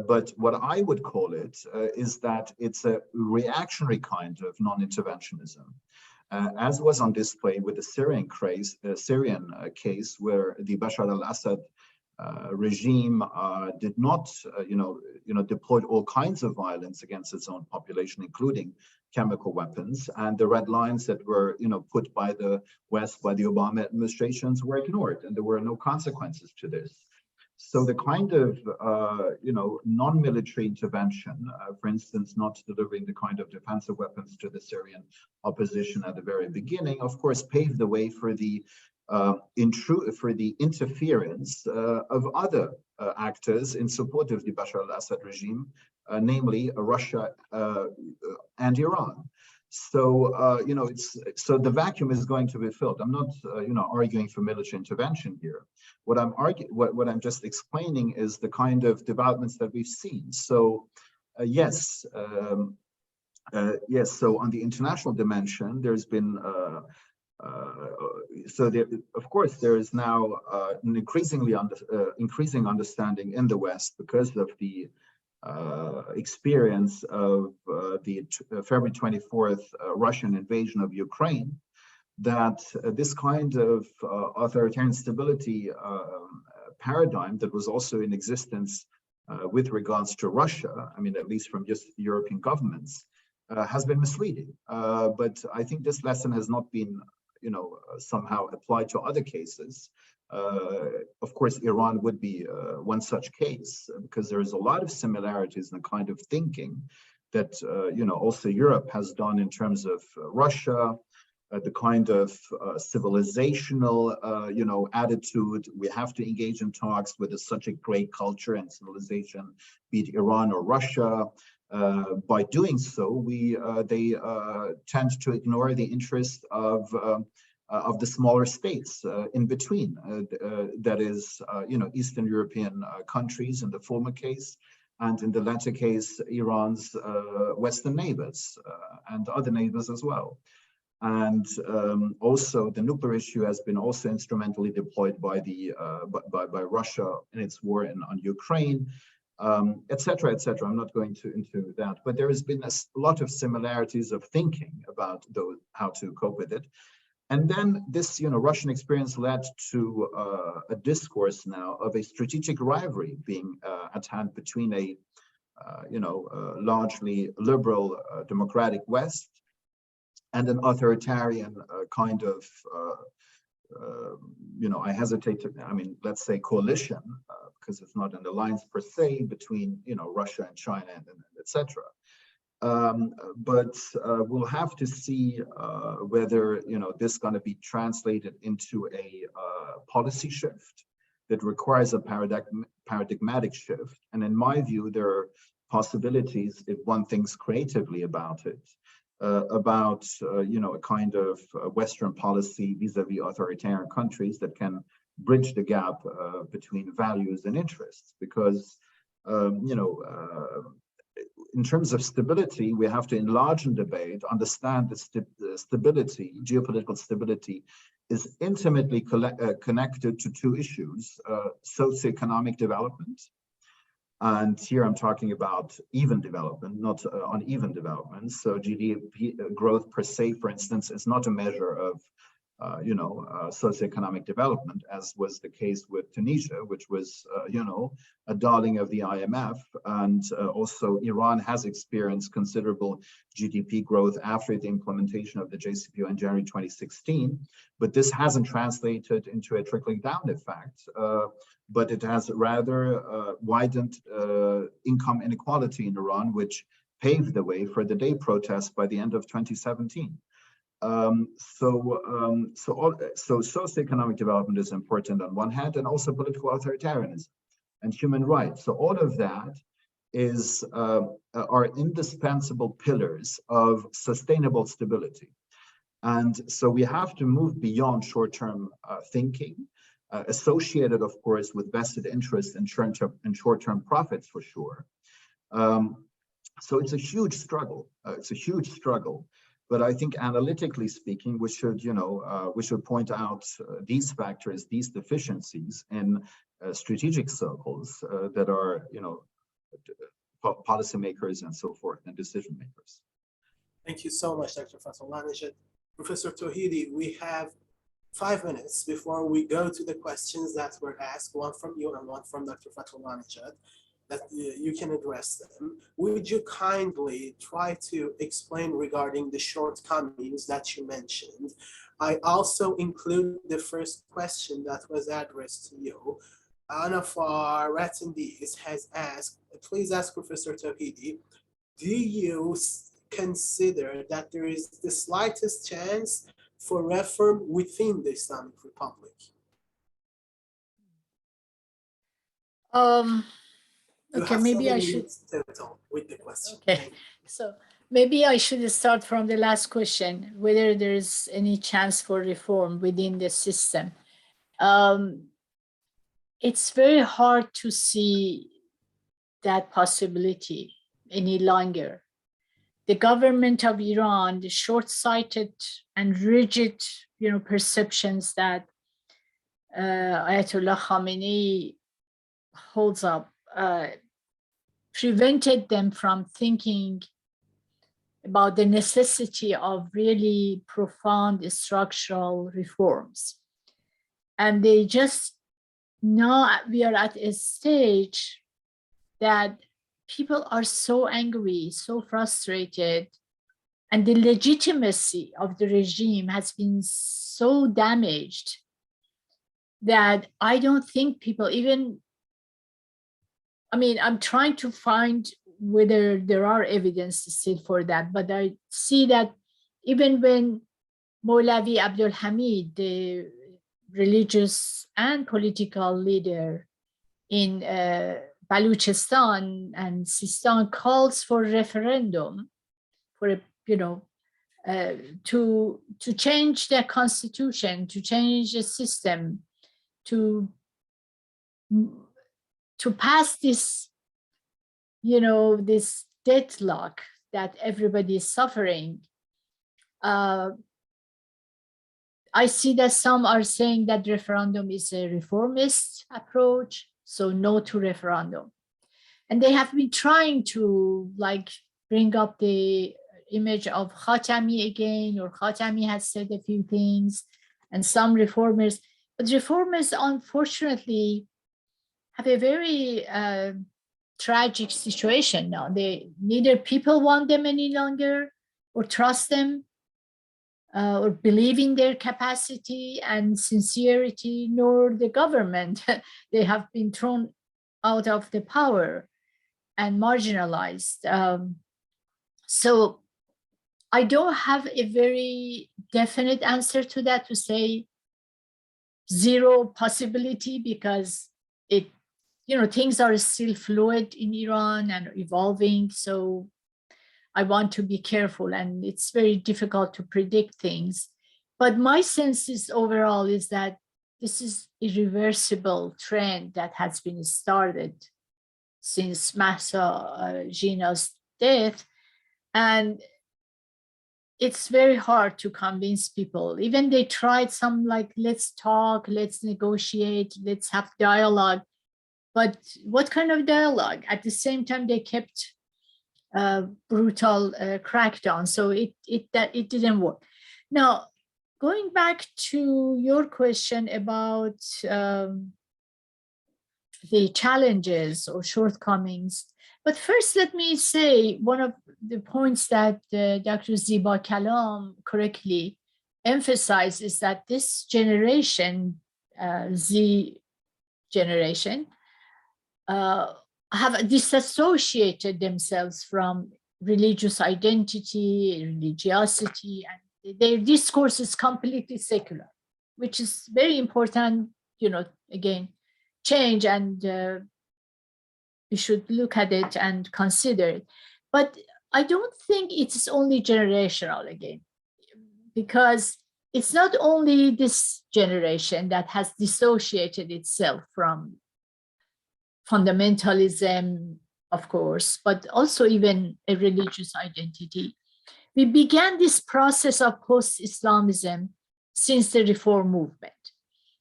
But what I would call it is that it's a reactionary kind of non-interventionism, as was on display with the Syrian case, where the Bashar al-Assad regime did not, deployed all kinds of violence against its own population, including chemical weapons, and the red lines that were, put by the West, by the Obama administrations, were ignored, and there were no consequences to this. So the kind of, non-military intervention, for instance, not delivering the kind of defensive weapons to the Syrian opposition at the very beginning, of course, paved the way for the interference of other actors in support of the Bashar al-Assad regime, namely Russia and Iran. So so the vacuum is going to be filled. I'm not arguing for military intervention here. What I'm just explaining is the kind of developments that we've seen. So yes. So on the international dimension, there's been of course, there is now an increasing understanding in the West, because of the experience of the February 24th Russian invasion of Ukraine, that this kind of authoritarian stability paradigm that was also in existence with regards to Russia, I mean, at least from just European governments, has been misleading. But I think this lesson has not been somehow applied to other cases. Of course, Iran would be one such case, because there is a lot of similarities in the kind of thinking that also Europe has done in terms of Russia, the kind of civilizational attitude. We have to engage in talks with such a great culture and civilization, be it Iran or Russia. By doing so, they tend to ignore the interests of the smaller states in between. That is, Eastern European countries in the former case, and in the latter case, Iran's Western neighbors and other neighbors as well. And also, the nuclear issue has been also instrumentally deployed by by Russia in its war on Ukraine. Et cetera, et cetera. I'm not going into that, but there has been a lot of similarities of thinking about how to cope with it. And then this, Russian experience led to a discourse now of a strategic rivalry being at hand between a, largely liberal democratic West and an authoritarian kind of, I hesitate to, let's say coalition, because it's not an alliance per se between, Russia and China and et cetera. But we'll have to see whether, this is going to be translated into a policy shift that requires a paradigmatic shift. And in my view, there are possibilities if one thinks creatively about it, a kind of Western policy vis-a-vis authoritarian countries that can bridge the gap between values and interests. Because, in terms of stability, we have to enlarge and debate, understand that stability, geopolitical stability, is intimately connected to two issues: socioeconomic development, and here I'm talking about even development, not uneven development. So GDP growth per se, for instance, is not a measure of socioeconomic development, as was the case with Tunisia, which was, a darling of the IMF. And also Iran has experienced considerable GDP growth after the implementation of the JCPOA in January 2016. But this hasn't translated into a trickling down effect, but it has rather widened income inequality in Iran, which paved the way for the day protests by the end of 2017. So socioeconomic development is important on one hand, and also political authoritarianism and human rights. So all of that are indispensable pillars of sustainable stability. And so we have to move beyond short-term thinking, associated, of course, with vested interests and short-term profits, for sure. So it's a huge struggle. But I think analytically speaking, we should point out these factors, these deficiencies in strategic circles that are, policymakers and so forth, and decision makers. Thank you so much, Dr. Fatullah. Professor Tauhidi, we have 5 minutes before we go to the questions that were asked, one from you and one from Dr. Fatullah, that you can address them. Would you kindly try to explain regarding the shortcomings that you mentioned? I also include the first question that was addressed to you. One of our attendees has asked, please ask Professor Tauhidi, do you consider that there is the slightest chance for reform within the Islamic Republic? Okay, maybe I should. With the question. Okay, so maybe I should start from the last question, whether there is any chance for reform within the system. It's very hard to see that possibility any longer. The government of Iran, the short-sighted and rigid, perceptions that Ayatollah Khamenei holds up, prevented them from thinking about the necessity of really profound structural reforms. And they just, now we are at a stage that people are so angry, so frustrated, and the legitimacy of the regime has been so damaged that I don't think people even, I'm trying to find whether there are evidence still for that, but I see that even when Maulavi Abdul Hamid, the religious and political leader in Baluchistan and Sistan, calls for referendum for to change the constitution, to change the system, to pass this, this deadlock that everybody is suffering. I see that some are saying that referendum is a reformist approach, so no to referendum. And they have been trying to bring up the image of Khatami again, or Khatami has said a few things, and some reformers. But reformers, unfortunately, have a very tragic situation now. Neither people want them any longer, or trust them, or believe in their capacity and sincerity, nor the government. They have been thrown out of the power and marginalized. So I don't have a very definite answer to that, to say zero possibility because things are still fluid in Iran and evolving. So I want to be careful, and it's very difficult to predict things. But my sense is overall is that this is a irreversible trend that has been started since Mahsa Jina's death. And it's very hard to convince people. Even they tried some like, let's talk, let's negotiate, let's have dialogue. But what kind of dialogue? At the same time, they kept brutal crackdown. So it didn't work. Now, going back to your question about the challenges or shortcomings. But first, let me say one of the points that Dr. Zibakalam correctly emphasized is that this generation, Z generation, have disassociated themselves from religious identity, religiosity, and their discourse is completely secular, which is very important, again, change, and we should look at it and consider it. But I don't think it's only generational again, because it's not only this generation that has dissociated itself from fundamentalism, of course, but also even a religious identity. We began this process of post-Islamism since the reform movement,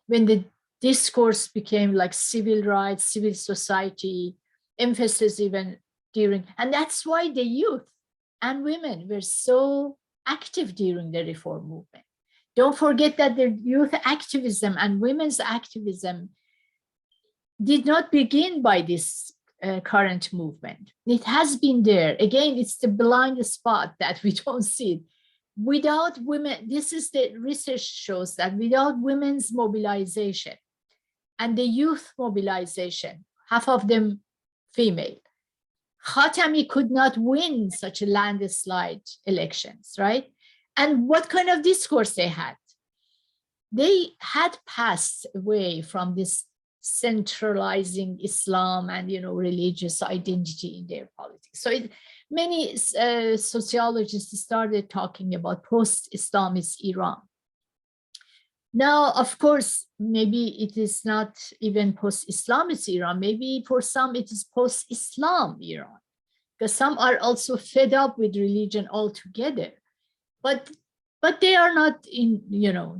when the discourse became like civil rights, civil society, emphasis even during, and that's why the youth and women were so active during the reform movement. Don't forget that the youth activism and women's activism did not begin by this current movement. It has been there. Again, it's the blind spot that we don't see it. Without women, this is the research shows that without women's mobilization and the youth mobilization, half of them female, Khatami could not win such a landslide elections, right? And what kind of discourse they had? They had passed away from this centralizing Islam and religious identity in their politics. So many sociologists started talking about post-Islamist Iran. Now, of course, maybe it is not even post-Islamist Iran. Maybe for some it is post-Islam Iran, because some are also fed up with religion altogether. But they are not in,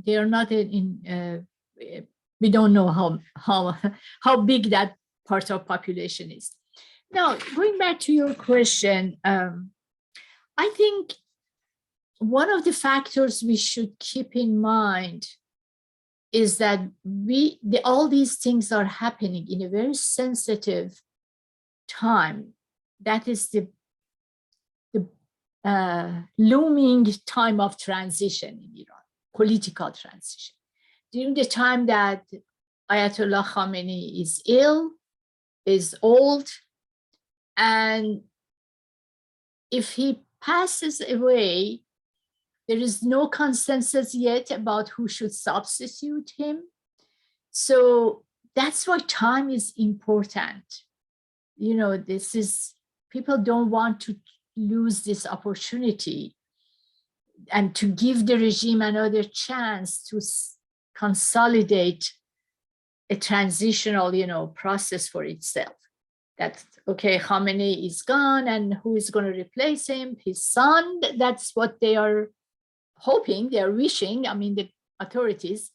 they are not in. We don't know how big that part of population is. Now, going back to your question, I think one of the factors we should keep in mind is that all these things are happening in a very sensitive time. That is the looming time of transition in Iran, political transition. During the time that Ayatollah Khamenei is ill, is old, and if he passes away, there is no consensus yet about who should substitute him. So that's why time is important. People don't want to lose this opportunity and to give the regime another chance to consolidate a transitional, process for itself. That, okay, Khamenei is gone, and who is going to replace him? His son. That's what they are hoping, they are wishing, the authorities,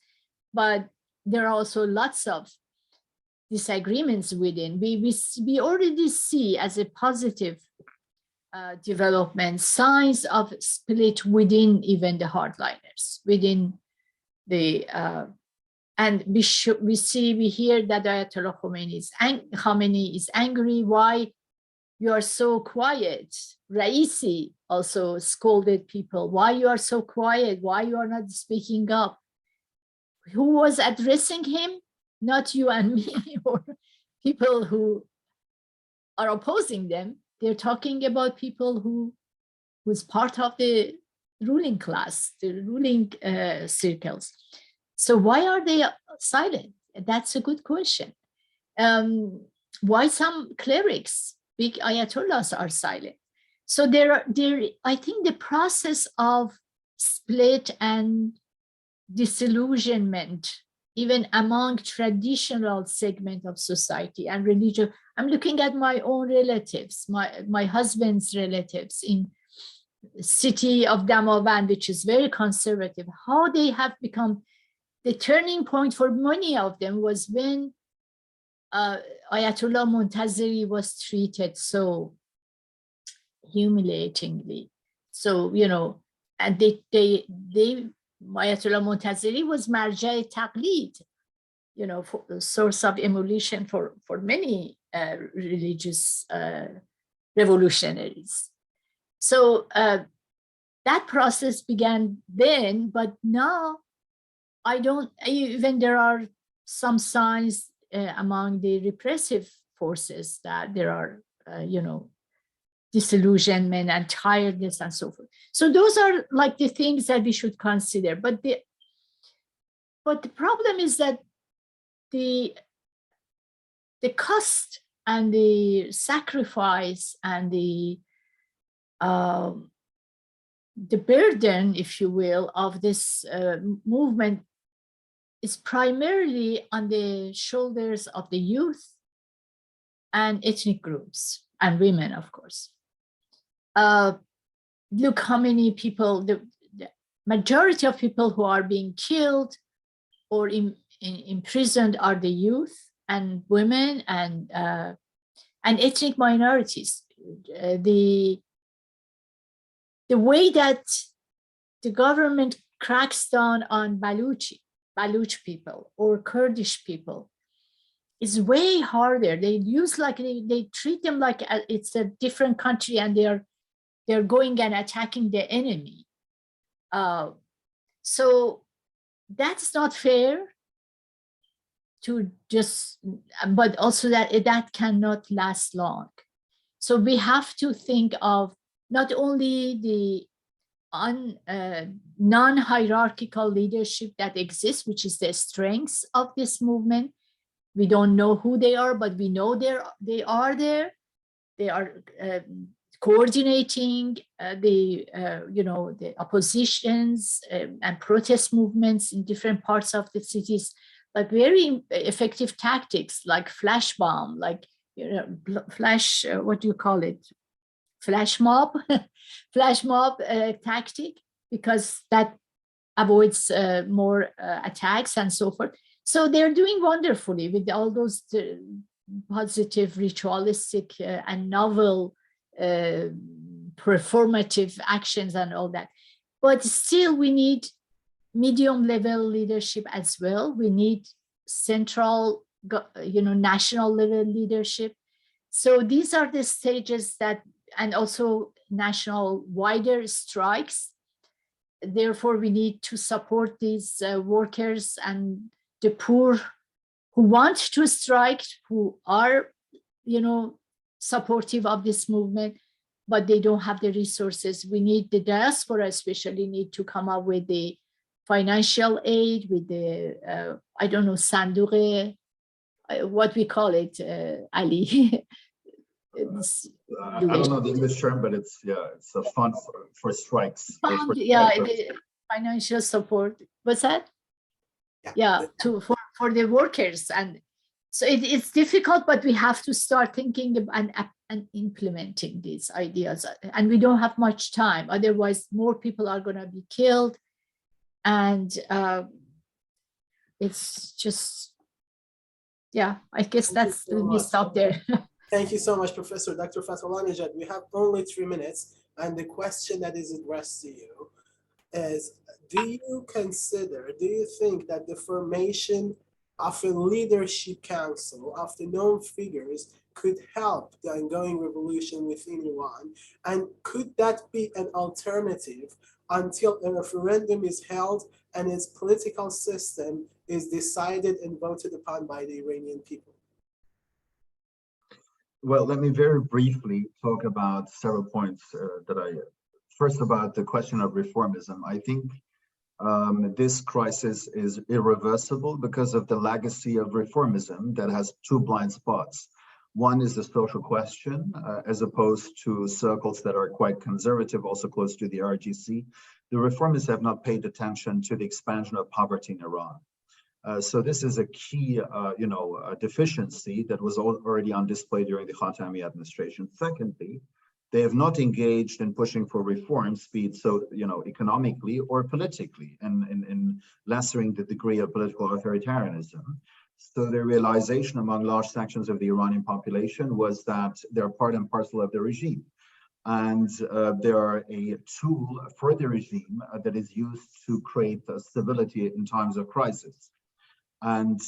but there are also lots of disagreements within. We already see as a positive development signs of split within even the hardliners, within the and we hear that Ayatollah Khamenei is angry. Why you are so quiet? Raisi also scolded people. Why you are so quiet? Why you are not speaking up? Who was addressing him? Not you and me, or people who are opposing them. They're talking about people who's part of the ruling class, the ruling circles. So why are they silent? That's a good question. Why some clerics, big ayatollahs, are silent? So I think the process of split and disillusionment, even among traditional segment of society and religion. I'm looking at my own relatives, my husband's relatives in the city of Damavand, which is very conservative, how they have become. The turning point for many of them was when Ayatollah Montazeri was treated so humiliatingly. So, you know, and Ayatollah Montazeri was marja taqlid, you know, for the source of emulation for many religious revolutionaries. So that process began then, but now even there are some signs among the repressive forces that there are, you know, disillusionment and tiredness and so forth. So those are like the things that we should consider. But the problem is that the cost and the sacrifice and the burden, if you will, of this movement is primarily on the shoulders of the youth and ethnic groups and women, of course. Look how many people, the majority of people who are being killed or imprisoned are the youth and women and ethnic minorities. The way that the government cracks down on Baluch people or Kurdish people is way harder. They use they treat them like it's a different country and they're going and attacking the enemy. So that's not fair to just, but also that cannot last long. So we have to think of not only the non-hierarchical leadership that exists, which is the strengths of this movement. We don't know who they are, but we know they are there. They are coordinating the oppositions and protest movements in different parts of the cities, like very effective tactics, like flash bomb, like flash. What do you call it? Flash mob, flash mob tactic, because that avoids more attacks and so forth. So they're doing wonderfully with all those positive, ritualistic and novel performative actions and all that. But still, we need medium level leadership as well. We need central, national level leadership. So these are the stages that, and also national wider strikes. Therefore, we need to support these workers and the poor who want to strike, who are, supportive of this movement, but they don't have the resources. We need the diaspora especially need to come up with the financial aid, with the, Sadegh, what we call it, Ali. I don't know the English term, but it's a fund for strikes. The financial support. What's that? For the workers, and so it's difficult, but we have to start thinking and implementing these ideas, and we don't have much time. Otherwise, more people are going to be killed, and it's just, I guess that's we stop there. Thank you so much, Professor Dr. Fathollah-Nejad. We have only 3 minutes, and the question that is addressed to you is, do you think that the formation of a leadership council of the known figures could help the ongoing revolution within Iran? And could that be an alternative until a referendum is held and its political system is decided and voted upon by the Iranian people? Well, let me very briefly talk about several points first about the question of reformism. I think This crisis is irreversible because of the legacy of reformism that has two blind spots. One is the social question, as opposed to circles that are quite conservative, also close to the RGC. The reformists have not paid attention to the expansion of poverty in Iran. So this is a key, deficiency that was already on display during the Khatami administration. Secondly, they have not engaged in pushing for reforms, be it so, economically or politically, and in lessening the degree of political authoritarianism. So the realization among large sections of the Iranian population was that they're part and parcel of the regime. And they are a tool for the regime that is used to create stability in times of crisis. And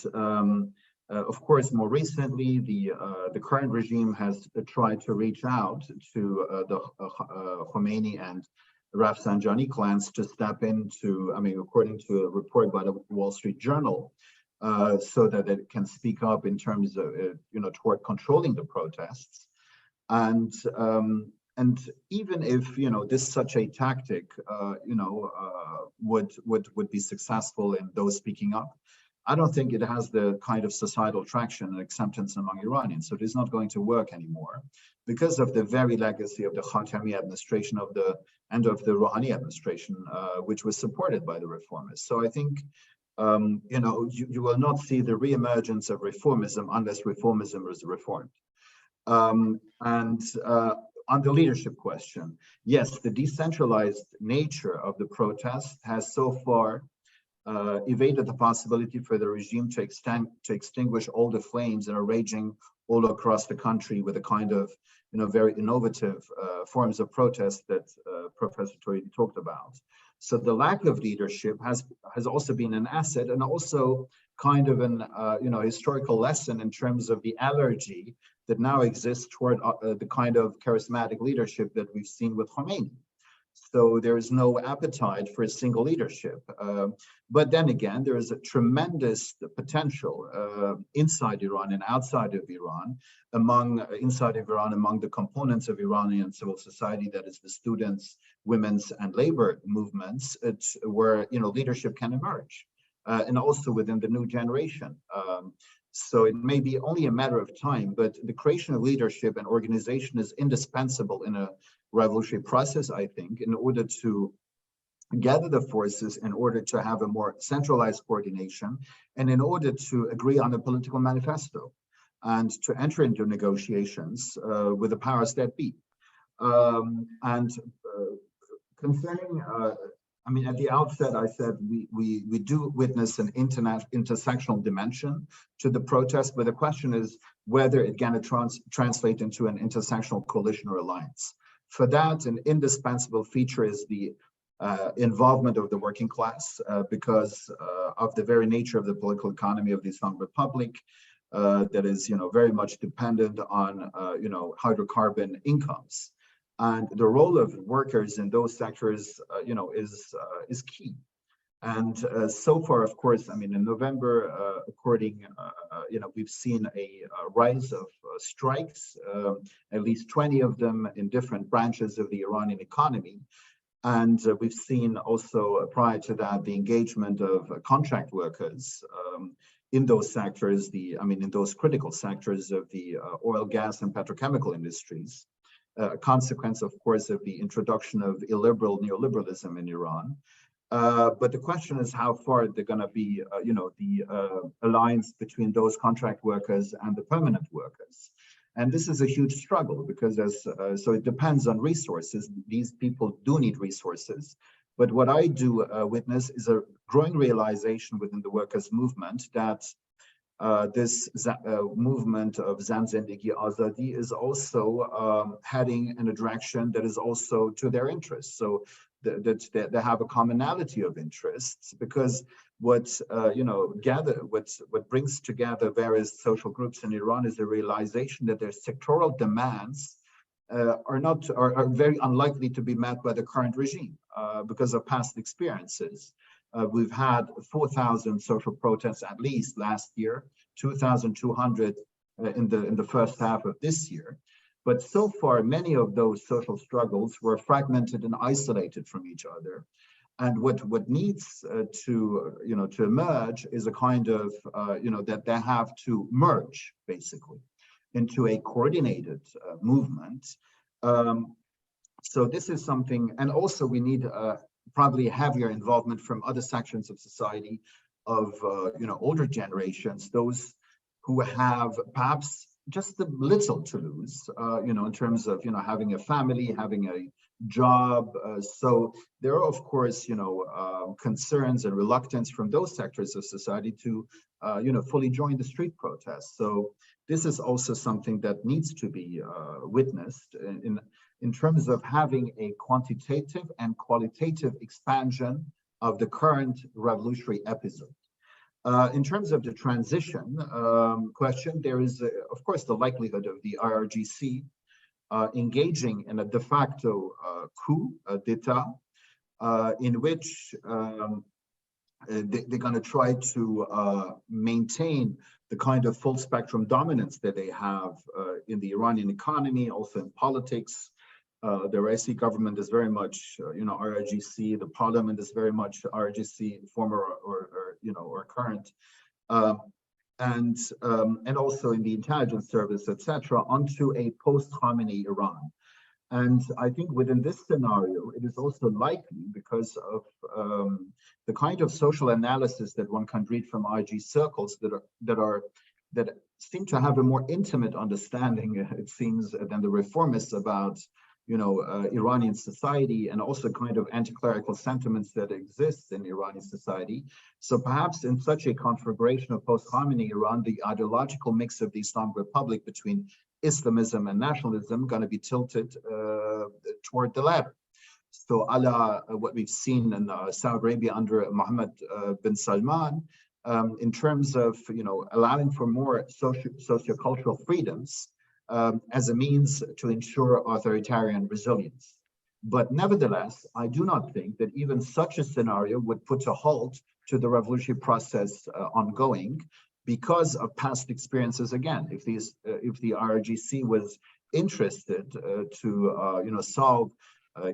of course, more recently, the current regime has tried to reach out to the Khomeini and Rafsanjani clans to step into, according to a report by the Wall Street Journal, so that it can speak up in terms of, toward controlling the protests. And even if, this such a tactic, would be successful in those speaking up, I don't think it has the kind of societal traction and acceptance among Iranians. So it is not going to work anymore because of the very legacy of the Khatami administration and of the Rouhani administration, which was supported by the reformists. So I think, you will not see the reemergence of reformism unless reformism is reformed. On the leadership question, yes, the decentralized nature of the protest has so far evaded the possibility for the regime to extinguish all the flames that are raging all across the country with a kind of, very innovative forms of protest that Professor Toridi talked about. So the lack of leadership has also been an asset and also kind of an, historical lesson in terms of the allergy that now exists toward the kind of charismatic leadership that we've seen with Khomeini. So there is no appetite for a single leadership. But then again, there is a tremendous potential inside Iran and outside of Iran, among the components of Iranian civil society, that is the students, women's and labor movements, where leadership can emerge, and also within the new generation. So it may be only a matter of time, but the creation of leadership and organization is indispensable in a revolutionary process, I think, in order to gather the forces, in order to have a more centralized coordination, and in order to agree on a political manifesto and to enter into negotiations with the powers that be. Concerning, at the outset, I said we do witness an intersectional dimension to the protest, but the question is whether it can translate into an intersectional coalition or alliance. For that, an indispensable feature is the involvement of the working class, because of the very nature of the political economy of the Islamic Republic, that is, very much dependent on, hydrocarbon incomes. And the role of workers in those sectors, is key. And so far, of course, in November, we've seen a rise of strikes, at least 20 of them in different branches of the Iranian economy. And we've seen also, prior to that, the engagement of contract workers in those sectors, in those critical sectors of the oil, gas, and petrochemical industries. A consequence, of course, of the introduction of illiberal neoliberalism in Iran. But the question is how far they're going to be, the alliance between those contract workers and the permanent workers. And this is a huge struggle because so it depends on resources. These people do need resources. But what I do witness is a growing realization within the workers' movement that this movement of Zan Zendegi Azadi is also heading in a direction that is also to their interests. So that they have a commonality of interests, because what brings together various social groups in Iran is the realization that their sectoral demands are very unlikely to be met by the current regime because of past experiences. We've had 4,000 social protests at least last year, 2,200 in the first half of this year. But so far, many of those social struggles were fragmented and isolated from each other. And what needs to emerge is a kind of that they have to merge basically into a coordinated movement. So this is something, and also we need probably heavier involvement from other sections of society, of older generations, those who have perhaps just a little to lose, in terms of having a family, having a job. So there are, of course, concerns and reluctance from those sectors of society to, fully join the street protests. So this is also something that needs to be witnessed in terms of having a quantitative and qualitative expansion of the current revolutionary episode. In terms of the transition question, there is, of course, the likelihood of the IRGC engaging in a de facto coup d'etat, in which they're going to try to maintain the kind of full spectrum dominance that they have in the Iranian economy, also in politics. The Raisi government is very much, IRGC. The parliament is very much IRGC, former or current, and also in the intelligence service, etc., onto a post-Khamenei Iran. And I think within this scenario, it is also likely, because of the kind of social analysis that one can read from IG circles that seem to have a more intimate understanding, it seems, than the reformists about Iranian society, and also kind of anti-clerical sentiments that exist in Iranian society. So perhaps in such a configuration of post-Khamenei Iran, the ideological mix of the Islamic Republic between Islamism and nationalism going to be tilted toward the latter. So what we've seen in Saudi Arabia under Mohammed bin Salman, in terms of allowing for more socio-cultural freedoms, as a means to ensure authoritarian resilience. But nevertheless, I do not think that even such a scenario would put a halt to the revolutionary process ongoing, because of past experiences. Again, if the IRGC was interested to solve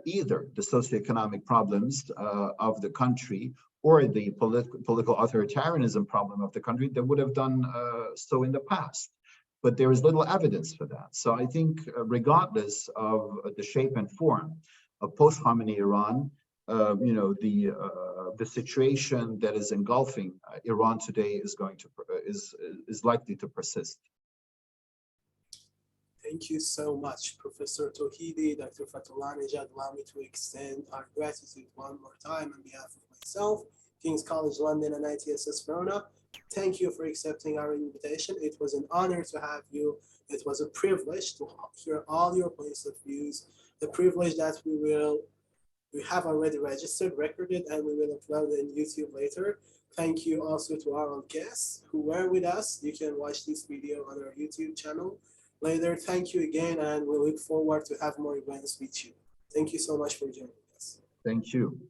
either the socioeconomic problems of the country or the political authoritarianism problem of the country, they would have done so in the past. But there is little evidence for that. So I think regardless of the shape and form of post-Khamenei Iran, the situation that is engulfing Iran today is likely to persist. Thank you so much, Professor Tauhidi, Dr. Fatullah Nejad. Allow me to extend our gratitude one more time on behalf of myself, King's College London, and ITSS Verona. Thank you for accepting our invitation. It was an honor to have you. It was a privilege to hear all your points of views. The privilege that we have already registered, recorded, and we will upload it on YouTube later. Thank you also to our guests who were with us. You can watch this video on our YouTube channel later. Thank you again, and we look forward to have more events with you. Thank you so much for joining us. Thank you.